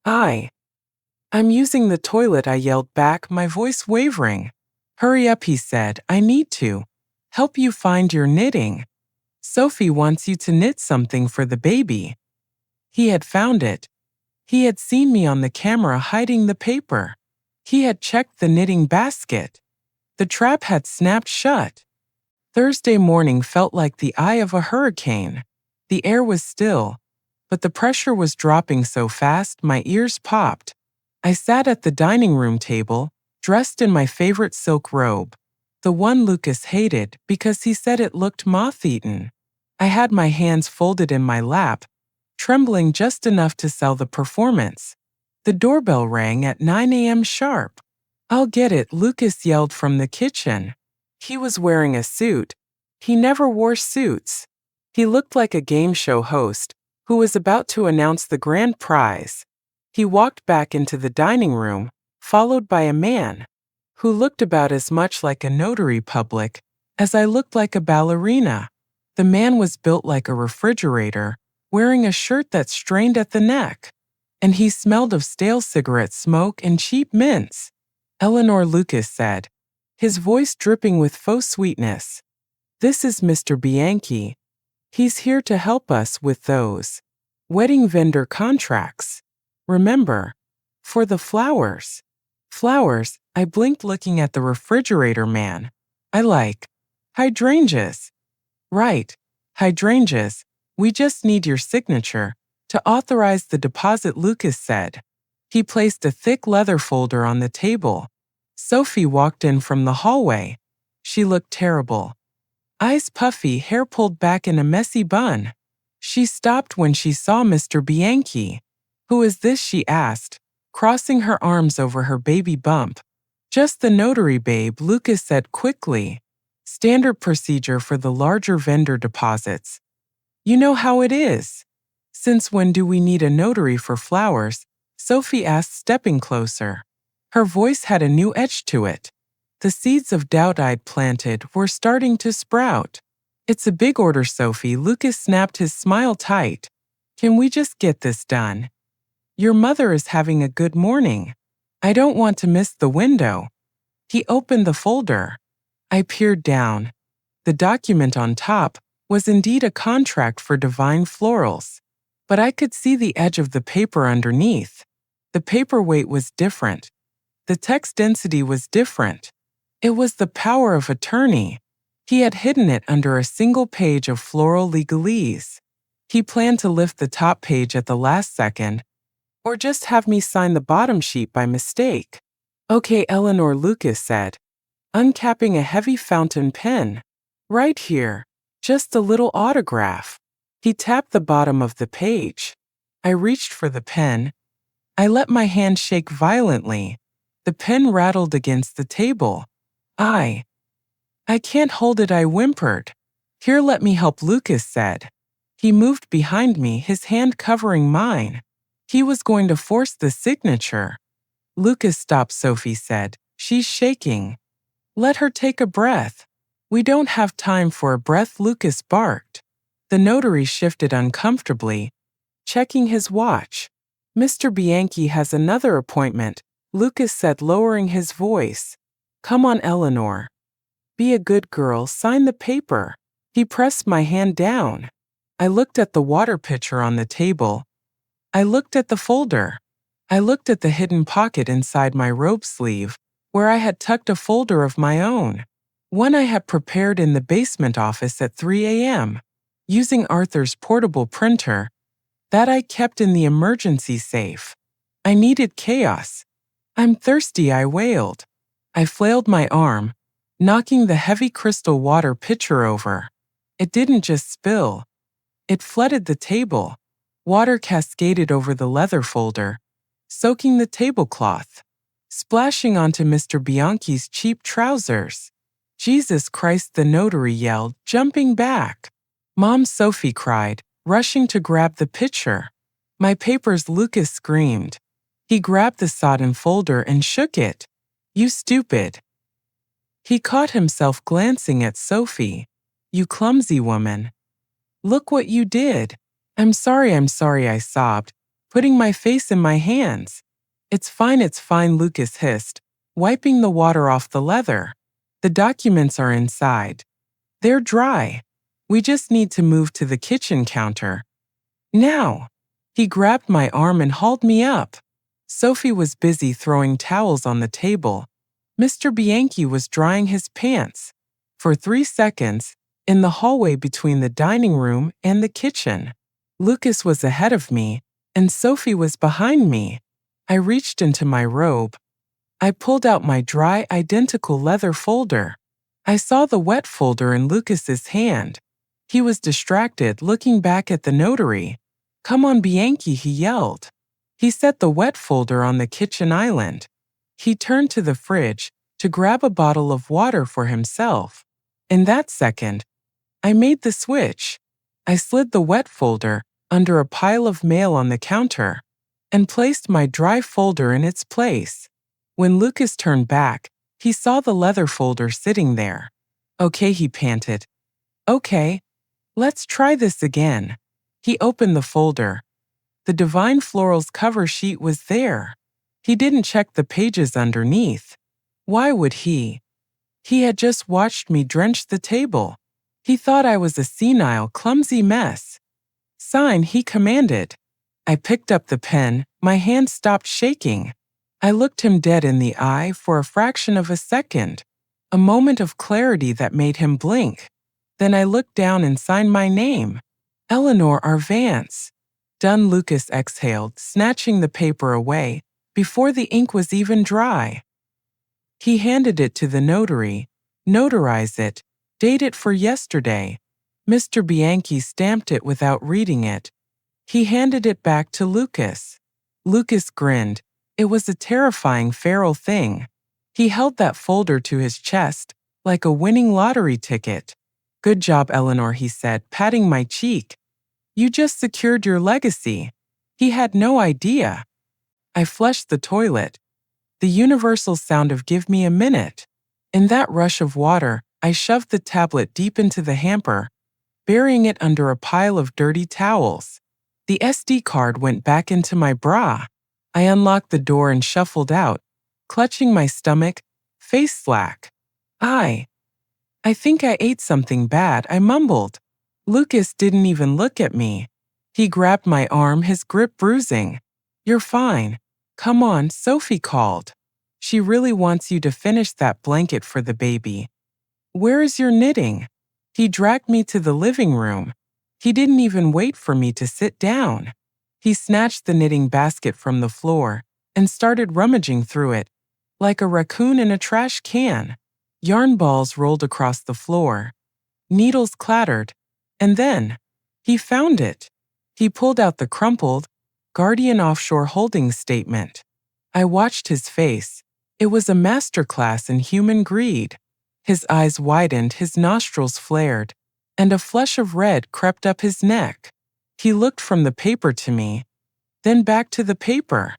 I'm using the toilet, I yelled back, my voice wavering. Hurry up, he said. I need to help you find your knitting. Sophie wants you to knit something for the baby. He had found it. He had seen me on the camera hiding the paper. He had checked the knitting basket. The trap had snapped shut. Thursday morning felt like the eye of a hurricane. The air was still, but the pressure was dropping so fast my ears popped. I sat at the dining room table, dressed in my favorite silk robe, the one Lucas hated because he said it looked moth-eaten. I had my hands folded in my lap, trembling just enough to sell the performance. The doorbell rang at 9 a.m. sharp. I'll get it, Lucas yelled from the kitchen. He was wearing a suit. He never wore suits. He looked like a game show host who was about to announce the grand prize. He walked back into the dining room, followed by a man who looked about as much like a notary public as I looked like a ballerina. The man was built like a refrigerator, wearing a shirt that strained at the neck, and he smelled of stale cigarette smoke and cheap mints. Eleanor, Lucas said, his voice dripping with faux sweetness. This is Mr. Bianchi. He's here to help us with those wedding vendor contracts. Remember, for the flowers. Flowers, I blinked looking at the refrigerator man. I like hydrangeas. Right, hydrangeas. We just need your signature to authorize the deposit, Lucas said. He placed a thick leather folder on the table. Sophie walked in from the hallway. She looked terrible. Eyes puffy, hair pulled back in a messy bun. She stopped when she saw Mr. Bianchi. Who is this, she asked, crossing her arms over her baby bump. Just the notary, babe, Lucas said quickly. Standard procedure for the larger vendor deposits. You know how it is. Since when do we need a notary for flowers? Sophie asked, stepping closer. Her voice had a new edge to it. The seeds of doubt I'd planted were starting to sprout. It's a big order, Sophie. Lucas snapped his smile tight. Can we just get this done? Your mother is having a good morning. I don't want to miss the window. He opened the folder. I peered down. The document on top was indeed a contract for Divine Florals, but I could see the edge of the paper underneath. The paper weight was different. The text density was different. It was the power of attorney. He had hidden it under a single page of floral legalese. He planned to lift the top page at the last second, or just have me sign the bottom sheet by mistake. Okay, Eleanor, Lucas said, uncapping a heavy fountain pen. Right here, just a little autograph. He tapped the bottom of the page. I reached for the pen. I let my hand shake violently. The pen rattled against the table. I can't hold it, I whimpered. Here, let me help, Lucas said. He moved behind me, his hand covering mine. He was going to force the signature. Lucas stopped, Sophie said. She's shaking. Let her take a breath. We don't have time for a breath, Lucas barked. The notary shifted uncomfortably, checking his watch. Mr. Bianchi has another appointment, Lucas said, lowering his voice. Come on, Eleanor. Be a good girl, sign the paper. He pressed my hand down. I looked at the water pitcher on the table. I looked at the folder. I looked at the hidden pocket inside my robe sleeve, where I had tucked a folder of my own. One I had prepared in the basement office at 3 a.m., using Arthur's portable printer that I kept in the emergency safe. I needed chaos. I'm thirsty, I wailed. I flailed my arm, knocking the heavy crystal water pitcher over. It didn't just spill. It flooded the table. Water cascaded over the leather folder, soaking the tablecloth, splashing onto Mr. Bianchi's cheap trousers. Jesus Christ, the notary yelled, jumping back. Mom, Sophie cried, rushing to grab the pitcher. My papers, Lucas screamed. He grabbed the sodden folder and shook it. You stupid. He caught himself glancing at Sophie. You clumsy woman. Look what you did. I'm sorry, I sobbed, putting my face in my hands. It's fine, Lucas hissed, wiping the water off the leather. The documents are inside. They're dry. We just need to move to the kitchen counter. Now. He grabbed my arm and hauled me up. Sophie was busy throwing towels on the table. Mr. Bianchi was drying his pants. For 3 seconds, in the hallway between the dining room and the kitchen, Lucas was ahead of me, and Sophie was behind me. I reached into my robe. I pulled out my dry, identical leather folder. I saw the wet folder in Lucas's hand. He was distracted, looking back at the notary. Come on, Bianchi, he yelled. He set the wet folder on the kitchen island. He turned to the fridge to grab a bottle of water for himself. In that second, I made the switch. I slid the wet folder under a pile of mail on the counter and placed my dry folder in its place. When Lucas turned back, he saw the leather folder sitting there. Okay, he panted. Okay, let's try this again. He opened the folder. The Divine Florals cover sheet was there. He didn't check the pages underneath. Why would he? He had just watched me drench the table. He thought I was a senile, clumsy mess. Sign, he commanded. I picked up the pen. My hand stopped shaking. I looked him dead in the eye for a fraction of a second, a moment of clarity that made him blink. Then I looked down and signed my name. Eleanor R. Vance. Done, Lucas exhaled, snatching the paper away before the ink was even dry. He handed it to the notary. Notarize it. Date it for yesterday. Mr. Bianchi stamped it without reading it. He handed it back to Lucas. Lucas grinned. It was a terrifying feral thing. He held that folder to his chest, like a winning lottery ticket. Good job, Eleanor, he said, patting my cheek. You just secured your legacy. He had no idea. I flushed the toilet. The universal sound of give me a minute. In that rush of water, I shoved the tablet deep into the hamper, burying it under a pile of dirty towels. The SD card went back into my bra. I unlocked the door and shuffled out, clutching my stomach, face slack. I think I ate something bad, I mumbled. Lucas didn't even look at me. He grabbed my arm, his grip bruising. You're fine. Come on, Sophie called. She really wants you to finish that blanket for the baby. Where is your knitting? He dragged me to the living room. He didn't even wait for me to sit down. He snatched the knitting basket from the floor and started rummaging through it, like a raccoon in a trash can. Yarn balls rolled across the floor. Needles clattered. And then, he found it. He pulled out the crumpled Guardian Offshore Holdings statement. I watched his face. It was a masterclass in human greed. His eyes widened, his nostrils flared, and a flush of red crept up his neck. He looked from the paper to me. Then back to the paper.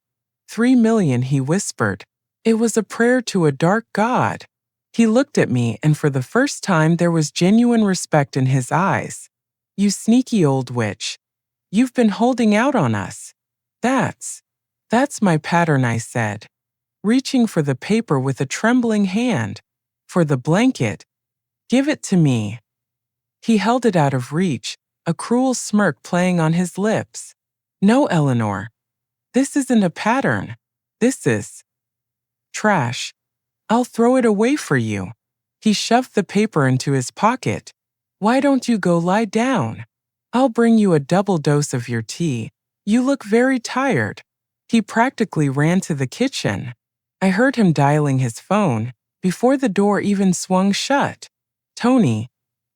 3 million, he whispered. It was a prayer to a dark god. He looked at me, and for the first time there was genuine respect in his eyes. You sneaky old witch. You've been holding out on us. That's my pattern, I said, reaching for the paper with a trembling hand. For the blanket. Give it to me. He held it out of reach, a cruel smirk playing on his lips. No, Eleanor. This isn't a pattern. This is trash. I'll throw it away for you. He shoved the paper into his pocket. Why don't you go lie down? I'll bring you a double dose of your tea. You look very tired. He practically ran to the kitchen. I heard him dialing his phone before the door even swung shut. Tony,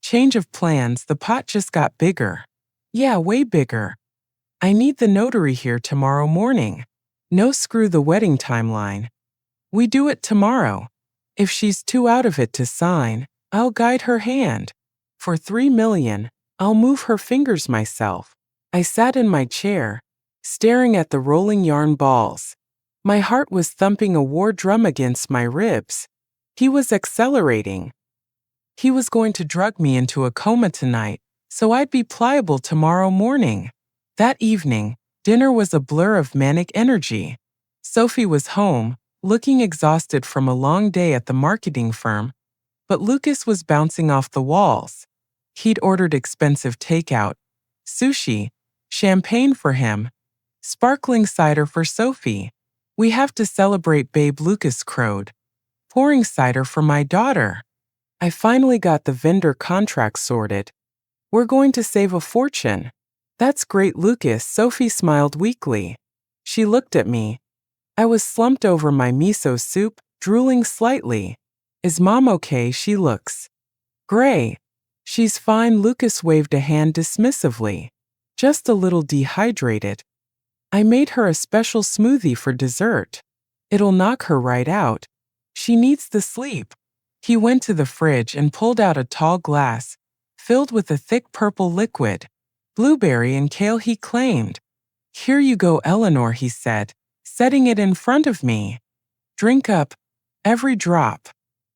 change of plans, the pot just got bigger. Yeah, way bigger. I need the notary here tomorrow morning. No, screw the wedding timeline. We do it tomorrow. If she's too out of it to sign, I'll guide her hand. For 3 million, I'll move her fingers myself. I sat in my chair, staring at the rolling yarn balls. My heart was thumping a war drum against my ribs. He was accelerating. He was going to drug me into a coma tonight, so I'd be pliable tomorrow morning. That evening, dinner was a blur of manic energy. Sophie was home, looking exhausted from a long day at the marketing firm, but Lucas was bouncing off the walls. He'd ordered expensive takeout, sushi, champagne for him, sparkling cider for Sophie. We have to celebrate, babe, Lucas crowed. Pouring cider for my daughter. I finally got the vendor contract sorted. We're going to save a fortune. That's great, Lucas. Sophie smiled weakly. She looked at me. I was slumped over my miso soup, drooling slightly. Is Mom okay? She looks gray. She's fine. Lucas waved a hand dismissively. Just a little dehydrated. I made her a special smoothie for dessert. It'll knock her right out. She needs the sleep. He went to the fridge and pulled out a tall glass, filled with a thick purple liquid. Blueberry and kale, he claimed. Here you go, Eleanor, he said, setting it in front of me. Drink up. Every drop.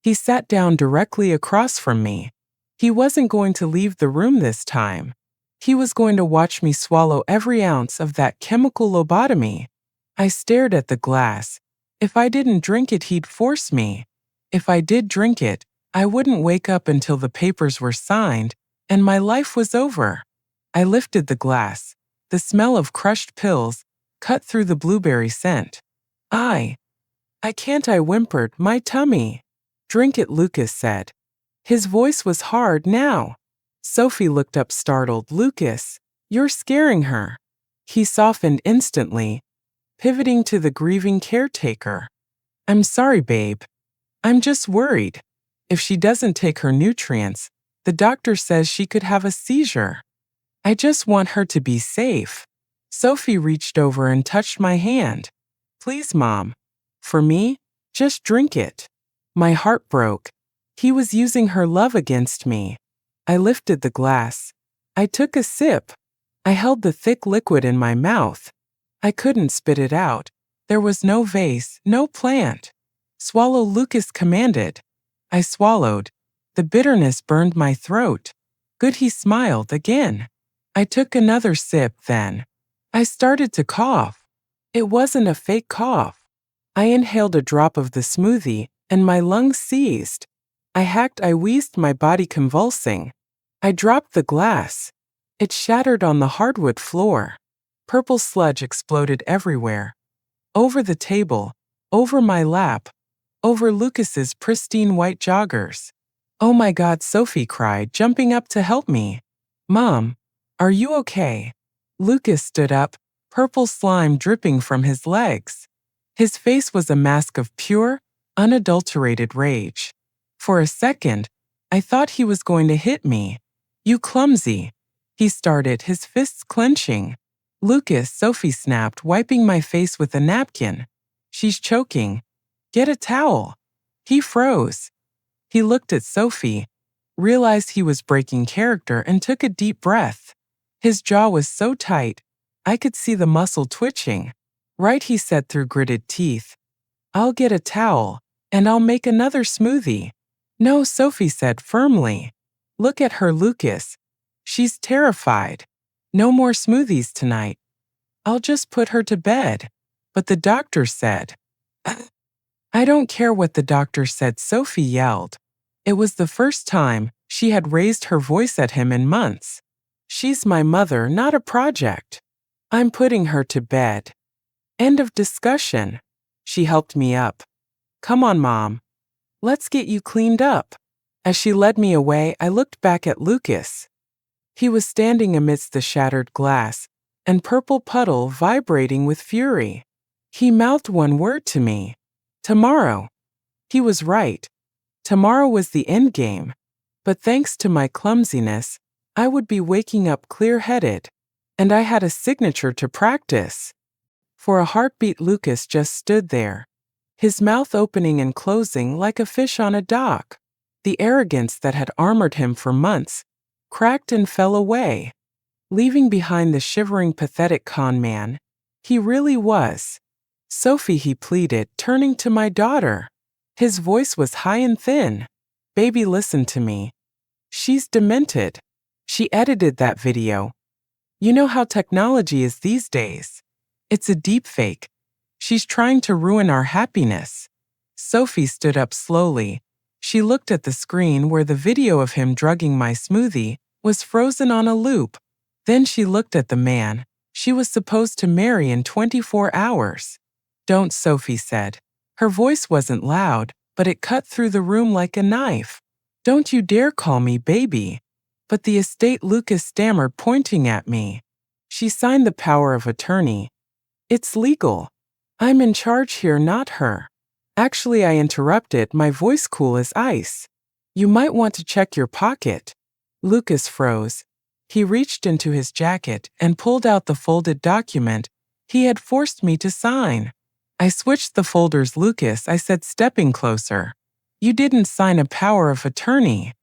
He sat down directly across from me. He wasn't going to leave the room this time. He was going to watch me swallow every ounce of that chemical lobotomy. I stared at the glass. If I didn't drink it, he'd force me. If I did drink it, I wouldn't wake up until the papers were signed, and my life was over. I lifted the glass. The smell of crushed pills cut through the blueberry scent. I can't, I whimpered, my tummy. Drink it, Lucas said. His voice was hard now. Sophie looked up startled. Lucas, you're scaring her. He softened instantly, pivoting to the grieving caretaker. I'm sorry, babe. I'm just worried. If she doesn't take her nutrients, the doctor says she could have a seizure. I just want her to be safe. Sophie reached over and touched my hand. Please, Mom. For me, just drink it. My heart broke. He was using her love against me. I lifted the glass. I took a sip. I held the thick liquid in my mouth. I couldn't spit it out. There was no vase, no plant. Swallow, Lucas commanded. I swallowed. The bitterness burned my throat. Good, he smiled again. I took another sip then. I started to cough. It wasn't a fake cough. I inhaled a drop of the smoothie, and my lungs seized. I hacked, I wheezed, my body convulsing. I dropped the glass. It shattered on the hardwood floor. Purple sludge exploded everywhere. Over the table, over my lap, over Lucas's pristine white joggers. Oh my God, Sophie cried, jumping up to help me. Mom, are you okay? Lucas stood up, purple slime dripping from his legs. His face was a mask of pure, unadulterated rage. For a second, I thought he was going to hit me. You clumsy. He started, his fists clenching. Lucas, Sophie snapped, wiping my face with a napkin. She's choking. Get a towel. He froze. He looked at Sophie, realized he was breaking character, and took a deep breath. His jaw was so tight, I could see the muscle twitching. Right, he said through gritted teeth. I'll get a towel, and I'll make another smoothie. No, Sophie said firmly. Look at her, Lucas. She's terrified. No more smoothies tonight. I'll just put her to bed. But the doctor said. I don't care what the doctor said, Sophie yelled. It was the first time she had raised her voice at him in months. She's my mother, not a project. I'm putting her to bed. End of discussion. She helped me up. Come on, Mom. Let's get you cleaned up. As she led me away, I looked back at Lucas. He was standing amidst the shattered glass and purple puddle vibrating with fury. He mouthed one word to me. Tomorrow. He was right. Tomorrow was the end game. But thanks to my clumsiness, I would be waking up clear-headed. And I had a signature to practice. For a heartbeat, Lucas just stood there, his mouth opening and closing like a fish on a dock. The arrogance that had armored him for months cracked and fell away, leaving behind the shivering, pathetic con man he really was. Sophie, he pleaded, turning to my daughter. His voice was high and thin. Baby, listen to me. She's demented. She edited that video. You know how technology is these days. It's a deep fake. She's trying to ruin our happiness. Sophie stood up slowly. She looked at the screen where the video of him drugging my smoothie was frozen on a loop. Then she looked at the man she was supposed to marry in 24 hours. Don't, Sophie said. Her voice wasn't loud, but it cut through the room like a knife. Don't you dare call me baby. But the estate, Lucas stammered, pointing at me. She signed the power of attorney. It's legal. I'm in charge here, not her. Actually, I interrupted, my voice cool as ice. You might want to check your pocket. Lucas froze. He reached into his jacket and pulled out the folded document he had forced me to sign. I switched the folders, Lucas, I said, stepping closer. You didn't sign a power of attorney.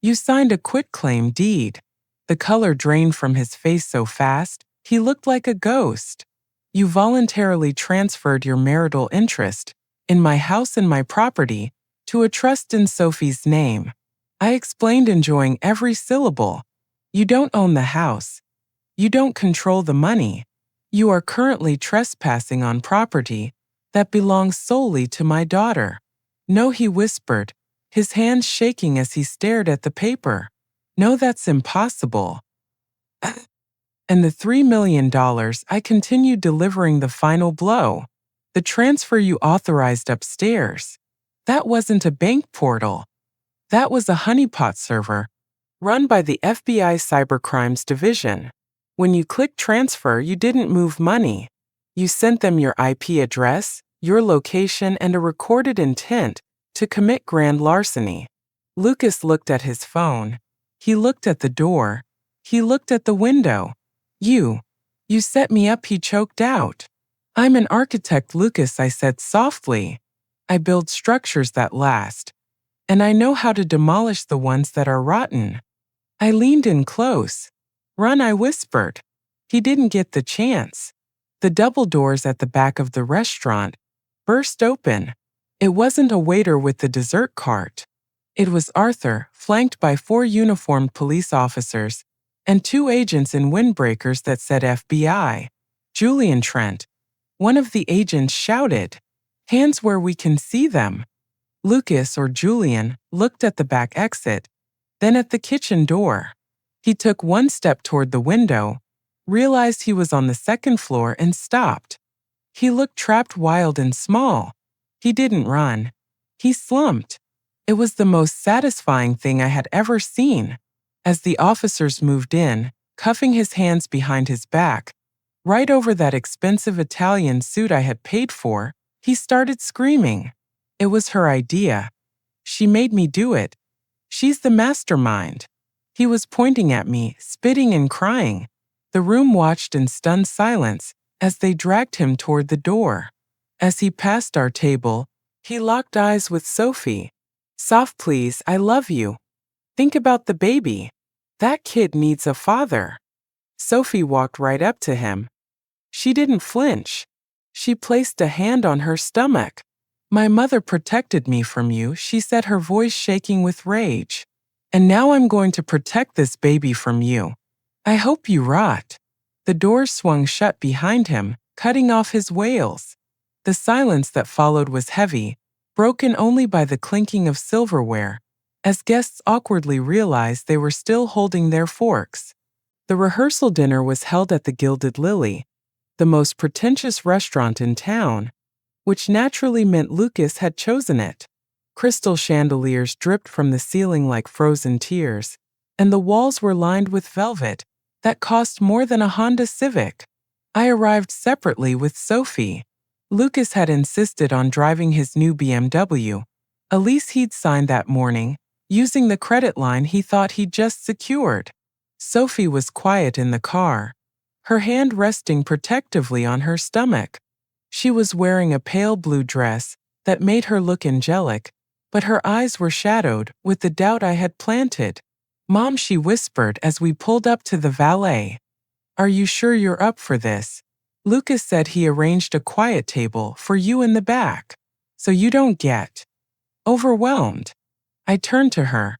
You signed a quitclaim deed. The color drained from his face so fast, he looked like a ghost. You voluntarily transferred your marital interest in my house and my property to a trust in Sophie's name. I explained, enjoying every syllable. You don't own the house. You don't control the money. You are currently trespassing on property that belongs solely to my daughter. No, he whispered, his hands shaking as he stared at the paper. No, that's impossible. And the $3 million, I continued, delivering the final blow. The transfer you authorized upstairs. That wasn't a bank portal. That was a honeypot server run by the FBI Cybercrimes Division. When you clicked transfer, you didn't move money. You sent them your IP address, your location, and a recorded intent to commit grand larceny. Lucas looked at his phone. He looked at the door. He looked at the window. You set me up, he choked out. I'm an architect, Lucas, I said softly. I build structures that last. And I know how to demolish the ones that are rotten. I leaned in close. Run, I whispered. He didn't get the chance. The double doors at the back of the restaurant burst open. It wasn't a waiter with the dessert cart. It was Arthur, flanked by 4 uniformed police officers and 2 agents in windbreakers that said FBI. Julian Trent. One of the agents shouted, "Hands where we can see them." Lucas, or Julian, looked at the back exit, then at the kitchen door. He took one step toward the window, realized he was on the 2nd floor, and stopped. He looked trapped, wild and small. He didn't run. He slumped. It was the most satisfying thing I had ever seen. As the officers moved in, cuffing his hands behind his back, right over that expensive Italian suit I had paid for, he started screaming. It was her idea. She made me do it. She's the mastermind. He was pointing at me, spitting and crying. The room watched in stunned silence as they dragged him toward the door. As he passed our table, he locked eyes with Sophie. Soft, please, I love you. Think about the baby. That kid needs a father. Sophie walked right up to him. She didn't flinch. She placed a hand on her stomach. My mother protected me from you, she said, her voice shaking with rage. And now I'm going to protect this baby from you. I hope you rot. The door swung shut behind him, cutting off his wails. The silence that followed was heavy, broken only by the clinking of silverware, as guests awkwardly realized they were still holding their forks. The rehearsal dinner was held at the Gilded Lily, the most pretentious restaurant in town, which naturally meant Lucas had chosen it. Crystal chandeliers dripped from the ceiling like frozen tears, and the walls were lined with velvet that cost more than a Honda Civic. I arrived separately with Sophie. Lucas had insisted on driving his new BMW, a lease he'd signed that morning, using the credit line he thought he'd just secured. Sophie was quiet in the car, her hand resting protectively on her stomach. She was wearing a pale blue dress that made her look angelic, but her eyes were shadowed with the doubt I had planted. "Mom," she whispered as we pulled up to the valet. "Are you sure you're up for this? Lucas said he arranged a quiet table for you in the back, so you don't get overwhelmed." I turned to her.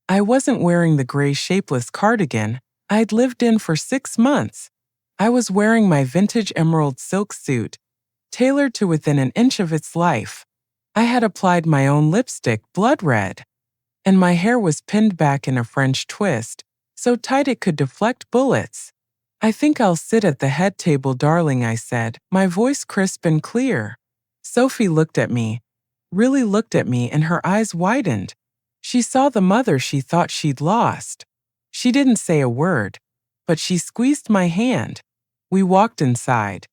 I wasn't wearing the gray shapeless cardigan I'd lived in for 6 months. I was wearing my vintage emerald silk suit, tailored to within an inch of its life. I had applied my own lipstick, blood red, and my hair was pinned back in a French twist, so tight it could deflect bullets. "I think I'll sit at the head table, darling," I said, my voice crisp and clear. Sophie looked at me, really looked at me, and her eyes widened. She saw the mother she thought she'd lost. She didn't say a word, but she squeezed my hand. We walked inside.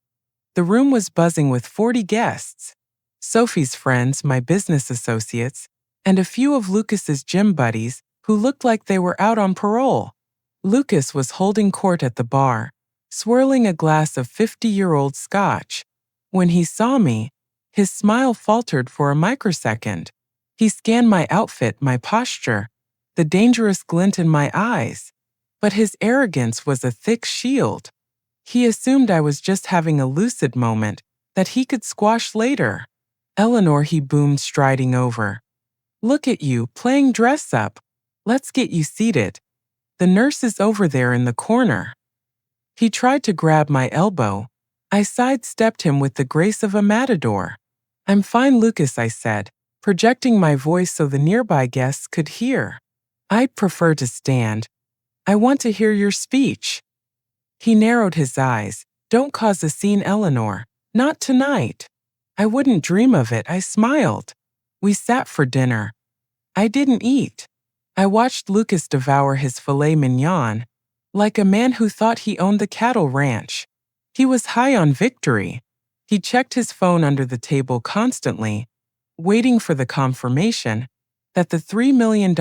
The room was buzzing with 40 guests. Sophie's friends, my business associates, and a few of Lucas's gym buddies who looked like they were out on parole. Lucas was holding court at the bar, swirling a glass of 50-year-old scotch. When he saw me, his smile faltered for a microsecond. He scanned my outfit, my posture, the dangerous glint in my eyes. But his arrogance was a thick shield. He assumed I was just having a lucid moment that he could squash later. "Eleanor," he boomed, striding over. "Look at you, playing dress up. Let's get you seated. The nurse is over there in the corner." He tried to grab my elbow. I sidestepped him with the grace of a matador. "I'm fine, Lucas," I said, projecting my voice so the nearby guests could hear. "I'd prefer to stand. I want to hear your speech." He narrowed his eyes. "Don't cause a scene, Eleanor. Not tonight." "I wouldn't dream of it," I smiled. We sat for dinner. I didn't eat. I watched Lucas devour his filet mignon, like a man who thought he owned the cattle ranch. He was high on victory. He checked his phone under the table constantly, waiting for the confirmation that the $3 million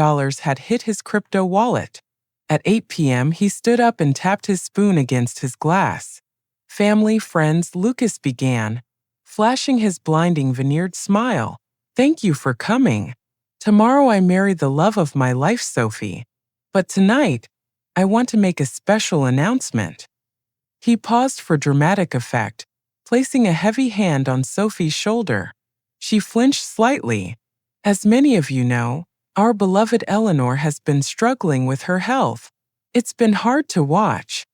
had hit his crypto wallet. At 8 p.m., he stood up and tapped his spoon against his glass. "Family, friends," Lucas began, flashing his blinding veneered smile. "Thank you for coming. Tomorrow I marry the love of my life, Sophie. But tonight, I want to make a special announcement." He paused for dramatic effect, placing a heavy hand on Sophie's shoulder. She flinched slightly. "As many of you know, our beloved Eleanor has been struggling with her health. It's been hard to watch.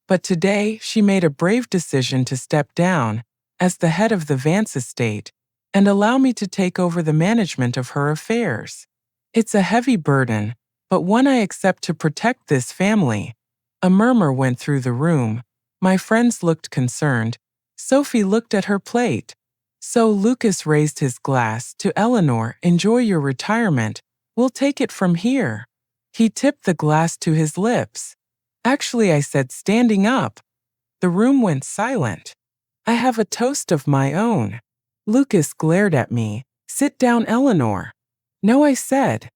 But today, she made a brave decision to step down as the head of the Vance estate and allow me to take over the management of her affairs. It's a heavy burden, but one I accept to protect this family." A murmur went through the room. My friends looked concerned. Sophie looked at her plate. So Lucas raised his glass to Eleanor. "Enjoy your retirement. We'll take it from here." He tipped the glass to his lips. "Actually," I said, standing up. The room went silent. "I have a toast of my own." Lucas glared at me. "Sit down, Eleanor." "No," I said.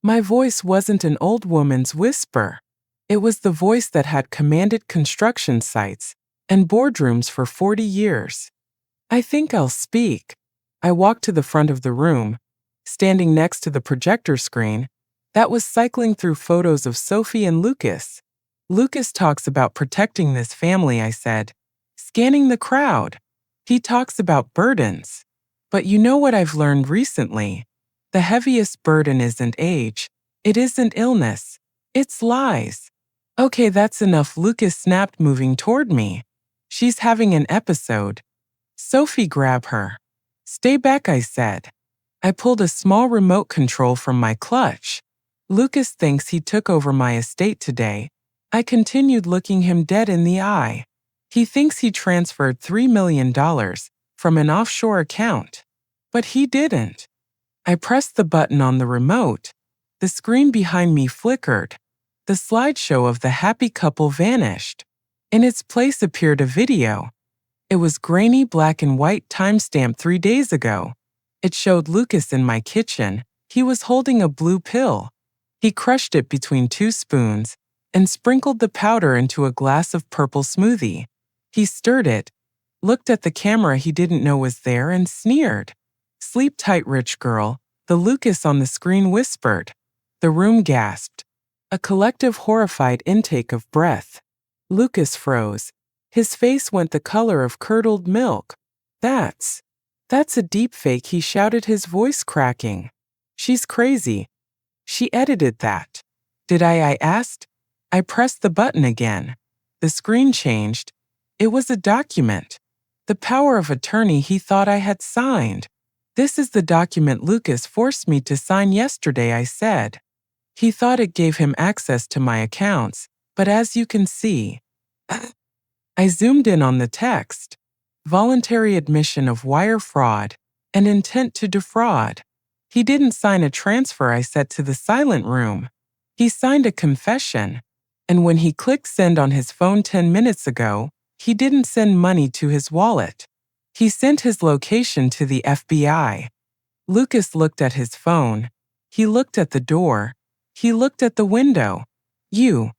My voice wasn't an old woman's whisper. It was the voice that had commanded construction sites and boardrooms for 40 years. "I think I'll speak." I walked to the front of the room, standing next to the projector screen that was cycling through photos of Sophie and Lucas. "Lucas talks about protecting this family," I said, scanning the crowd. He talks about burdens. But you know what I've learned recently? The heaviest burden isn't age. It isn't illness. It's lies. Okay, that's enough. Lucas snapped, moving toward me. She's having an episode. Sophie, grab her. Stay back, I said. I pulled a small remote control from my clutch. Lucas thinks he took over my estate today. I continued, looking him dead in the eye. He thinks he transferred $3 million from an offshore account. But he didn't. I pressed the button on the remote. The screen behind me flickered. The slideshow of the happy couple vanished. In its place appeared a video. It was grainy black and white, timestamped 3 days ago. It showed Lucas in my kitchen. He was holding a blue pill. He crushed it between 2 spoons and sprinkled the powder into a glass of purple smoothie. He stirred it, looked at the camera he didn't know was there, and sneered. Sleep tight, rich girl, the Lucas on the screen whispered. The room gasped. A collective horrified intake of breath. Lucas froze. His face went the color of curdled milk. That's a deepfake, he shouted, his voice cracking. She's crazy. She edited that. Did I asked. I pressed the button again. The screen changed. It was a document. The power of attorney he thought I had signed. This is the document Lucas forced me to sign yesterday, I said. He thought it gave him access to my accounts, but as you can see, I zoomed in on the text. Voluntary admission of wire fraud and intent to defraud. He didn't sign a transfer, I said to the silent room. He signed a confession. And when he clicked send on his phone 10 minutes ago, he didn't send money to his wallet. He sent his location to the FBI. Lucas looked at his phone. He looked at the door. He looked at the window. You.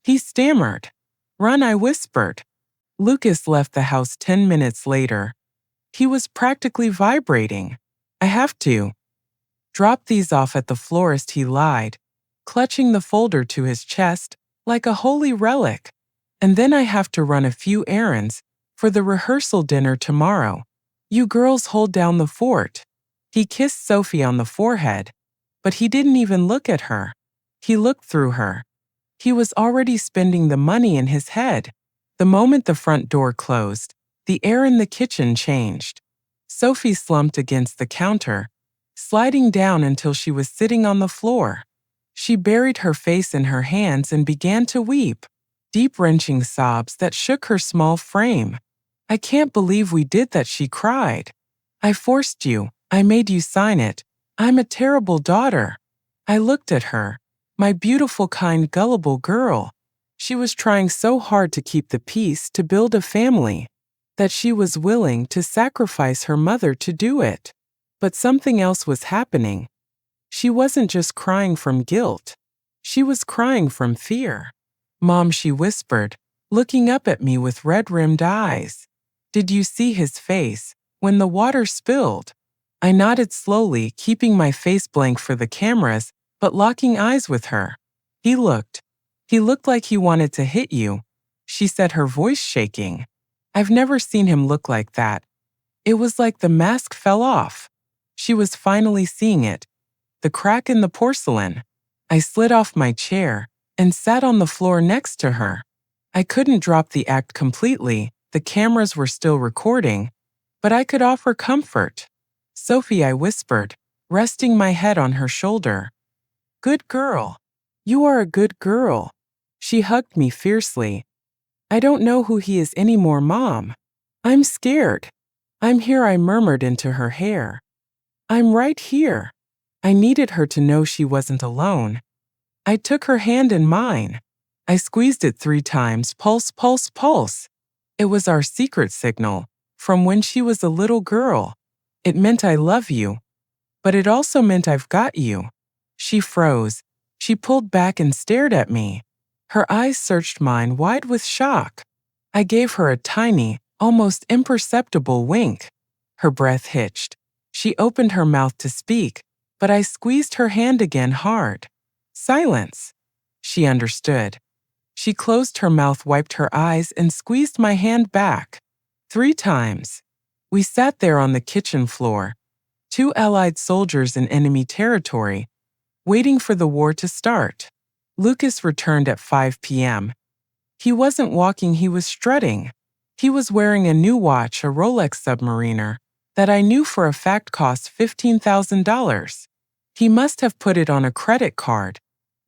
He stammered. Run, I whispered. Lucas left the house 10 minutes later. He was practically vibrating. I have to drop these off at the florist, he lied, clutching the folder to his chest like a holy relic. And then I have to run a few errands for the rehearsal dinner tomorrow. You girls hold down the fort. He kissed Sophie on the forehead, but he didn't even look at her. He looked through her. He was already spending the money in his head. The moment the front door closed, the air in the kitchen changed. Sophie slumped against the counter, sliding down until she was sitting on the floor. She buried her face in her hands and began to weep, deep wrenching sobs that shook her small frame. I can't believe we did that, she cried. I forced you. I made you sign it. I'm a terrible daughter. I looked at her, my beautiful, kind, gullible girl. She was trying so hard to keep the peace, to build a family, that she was willing to sacrifice her mother to do it. But something else was happening. She wasn't just crying from guilt. She was crying from fear. Mom, she whispered, looking up at me with red-rimmed eyes. Did you see his face when the water spilled? I nodded slowly, keeping my face blank for the cameras, but locking eyes with her. He looked like he wanted to hit you, she said, her voice shaking. I've never seen him look like that. It was like the mask fell off. She was finally seeing it. The crack in the porcelain. I slid off my chair and sat on the floor next to her. I couldn't drop the act completely. The cameras were still recording, but I could offer comfort. Sophie, I whispered, resting my head on her shoulder. Good girl. You are a good girl. She hugged me fiercely. I don't know who he is anymore, Mom. I'm scared. I'm here, I murmured into her hair. I'm right here. I needed her to know she wasn't alone. I took her hand in mine. I squeezed it 3 times, pulse, pulse, pulse. It was our secret signal, from when she was a little girl. It meant I love you, but it also meant I've got you. She froze. She pulled back and stared at me. Her eyes searched mine wide with shock. I gave her a tiny, almost imperceptible wink. Her breath hitched. She opened her mouth to speak, but I squeezed her hand again hard. Silence. She understood. She closed her mouth, wiped her eyes, and squeezed my hand back. 3 times. We sat there on the kitchen floor, 2 Allied soldiers in enemy territory, waiting for the war to start. Lucas returned at 5 p.m. He wasn't walking, he was strutting. He was wearing a new watch, a Rolex Submariner, that I knew for a fact cost $15,000. He must have put it on a credit card,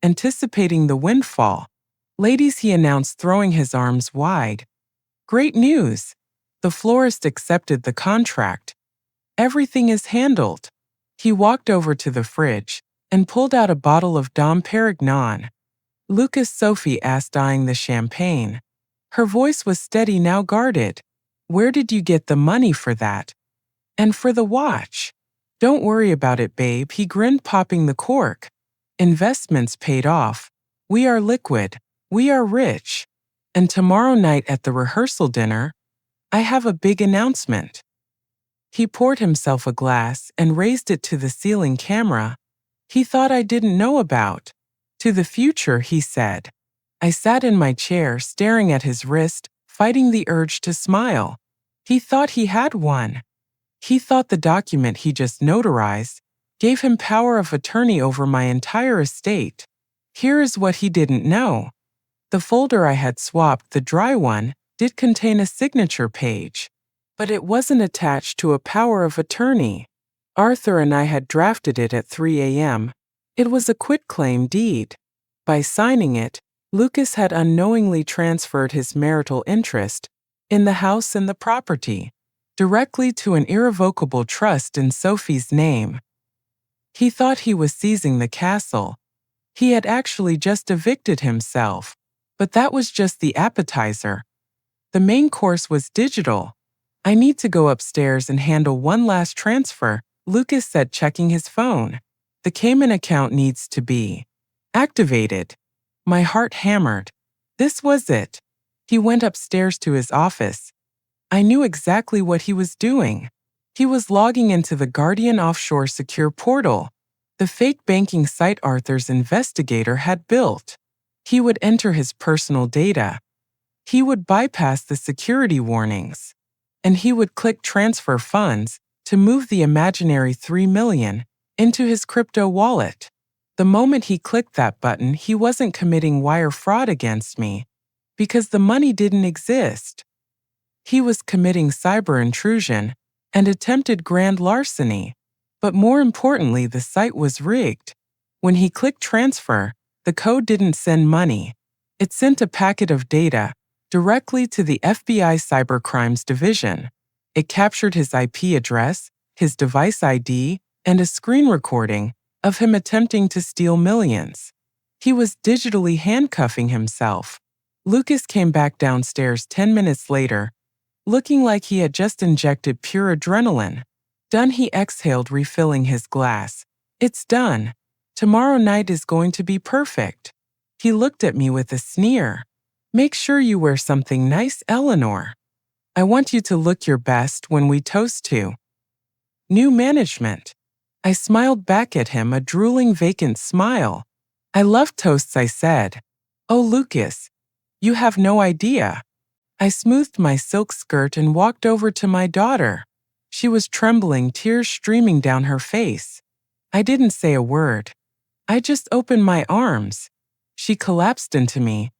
anticipating the windfall. Ladies, he announced, throwing his arms wide. Great news! The florist accepted the contract. Everything is handled. He walked over to the fridge and pulled out a bottle of Dom Perignon. Lucas, Sophie asked, eyeing the champagne. Her voice was steady, now guarded. Where did you get the money for that? And for the watch? Don't worry about it, babe, he grinned, popping the cork. Investments paid off. We are liquid. We are rich. And tomorrow night at the rehearsal dinner, I have a big announcement. He poured himself a glass and raised it to the ceiling camera. He thought I didn't know about. To the future, he said. I sat in my chair, staring at his wrist, fighting the urge to smile. He thought he had one. He thought the document he just notarized gave him power of attorney over my entire estate. Here is what he didn't know. The folder I had swapped, the dry one, did contain a signature page, but it wasn't attached to a power of attorney. Arthur and I had drafted it at 3 a.m. It was a quitclaim deed. By signing it, Lucas had unknowingly transferred his marital interest in the house and the property directly to an irrevocable trust in Sophie's name. He thought he was seizing the castle. He had actually just evicted himself, but that was just the appetizer. The main course was digital. I need to go upstairs and handle one last transfer, Lucas said, checking his phone. The Cayman account needs to be activated. My heart hammered. This was it. He went upstairs to his office. I knew exactly what he was doing. He was logging into the Guardian offshore secure portal, the fake banking site Arthur's investigator had built. He would enter his personal data. He would bypass the security warnings. And he would click transfer funds to move the imaginary $3 million into his crypto wallet. The moment he clicked that button, he wasn't committing wire fraud against me, because the money didn't exist. He was committing cyber intrusion and attempted grand larceny. But more importantly, the site was rigged. When he clicked transfer, the code didn't send money. It sent a packet of data directly to the FBI Cybercrimes Division. It captured his IP address, his device ID, and a screen recording of him attempting to steal millions. He was digitally handcuffing himself. Lucas came back downstairs 10 minutes later, looking like he had just injected pure adrenaline. Done, he exhaled, refilling his glass. It's done. Tomorrow night is going to be perfect. He looked at me with a sneer. Make sure you wear something nice, Eleanor. I want you to look your best when we toast to new management. I smiled back at him, a drooling, vacant smile. I love toasts, I said. Oh, Lucas, you have no idea. I smoothed my silk skirt and walked over to my daughter. She was trembling, tears streaming down her face. I didn't say a word. I just opened my arms. She collapsed into me,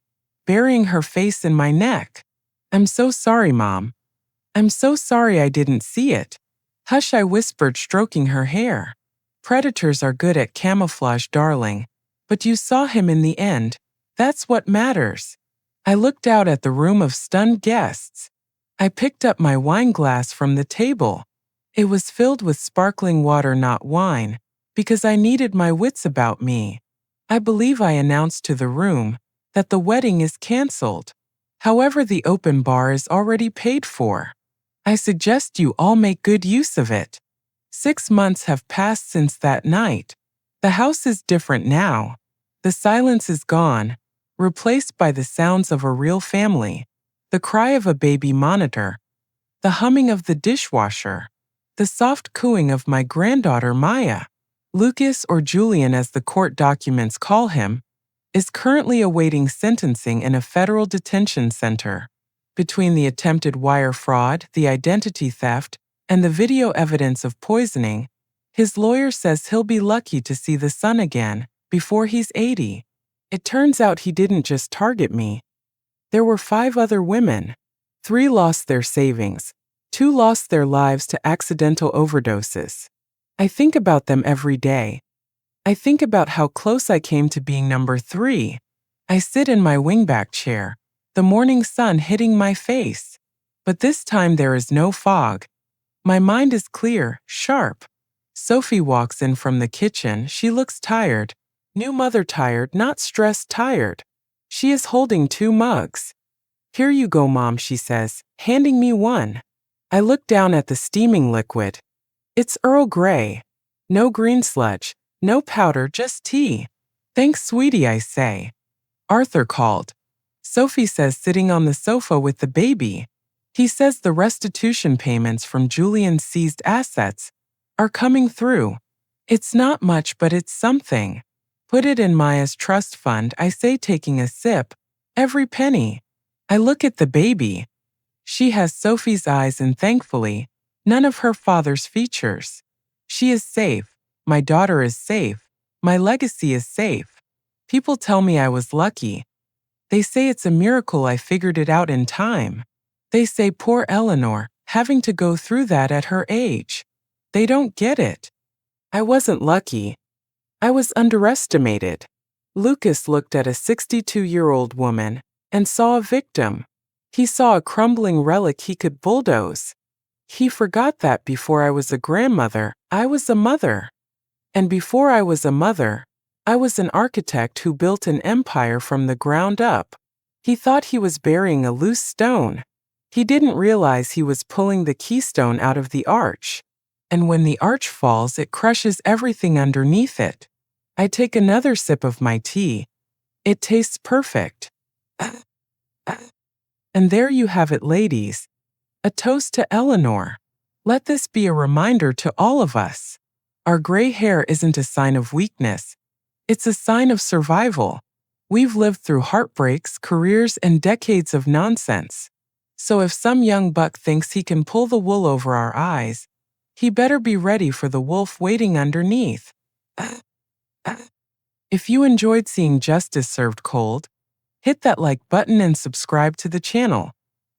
burying her face in my neck. I'm so sorry, Mom. I'm so sorry I didn't see it. Hush, I whispered, stroking her hair. Predators are good at camouflage, darling, but you saw him in the end. That's what matters. I looked out at the room of stunned guests. I picked up my wine glass from the table. It was filled with sparkling water, not wine, because I needed my wits about me. I believe I announced to the room that the wedding is canceled. However, the open bar is already paid for. I suggest you all make good use of it. 6 months have passed since that night. The house is different now. The silence is gone, replaced by the sounds of a real family, the cry of a baby monitor, the humming of the dishwasher, the soft cooing of my granddaughter Maya. Lucas, or Julian as the court documents call him, is currently awaiting sentencing in a federal detention center. Between the attempted wire fraud, the identity theft, and the video evidence of poisoning, his lawyer says he'll be lucky to see the sun again before he's 80. It turns out he didn't just target me. There were 5 other women. 3 lost their savings. 2 lost their lives to accidental overdoses. I think about them every day. I think about how close I came to being number 3. I sit in my wingback chair, the morning sun hitting my face. But this time there is no fog. My mind is clear, sharp. Sophie walks in from the kitchen. She looks tired. New mother tired, not stressed tired. She is holding 2 mugs. "Here you go, Mom," she says, handing me one. I look down at the steaming liquid. It's Earl Grey. No green sludge, no powder, just tea. "Thanks, sweetie," I say. Arthur called. Sophie says sitting on the sofa with the baby. He says the restitution payments from Julian's seized assets are coming through. It's not much, but it's something. "Put it in Maya's trust fund," I say, taking a sip. "Every penny." I look at the baby. She has Sophie's eyes and, thankfully, none of her father's features. She is safe. My daughter is safe. My legacy is safe. People tell me I was lucky. They say it's a miracle I figured it out in time. They say poor Eleanor, having to go through that at her age. They don't get it. I wasn't lucky. I was underestimated. Lucas looked at a 62-year-old woman and saw a victim. He saw a crumbling relic he could bulldoze. He forgot that before I was a grandmother, I was a mother. And before I was a mother, I was an architect who built an empire from the ground up. He thought he was burying a loose stone. He didn't realize he was pulling the keystone out of the arch. And when the arch falls, it crushes everything underneath it. I take another sip of my tea. It tastes perfect. And there you have it, ladies. A toast to Eleanor. Let this be a reminder to all of us. Our gray hair isn't a sign of weakness. It's a sign of survival. We've lived through heartbreaks, careers, and decades of nonsense. So if some young buck thinks he can pull the wool over our eyes, he better be ready for the wolf waiting underneath. If you enjoyed seeing justice served cold, hit that like button and subscribe to the channel.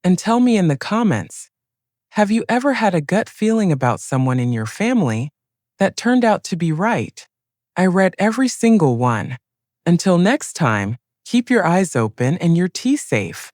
And tell me in the comments, have you ever had a gut feeling about someone in your family that turned out to be right? I read every single one. Until next time, keep your eyes open and your tea safe.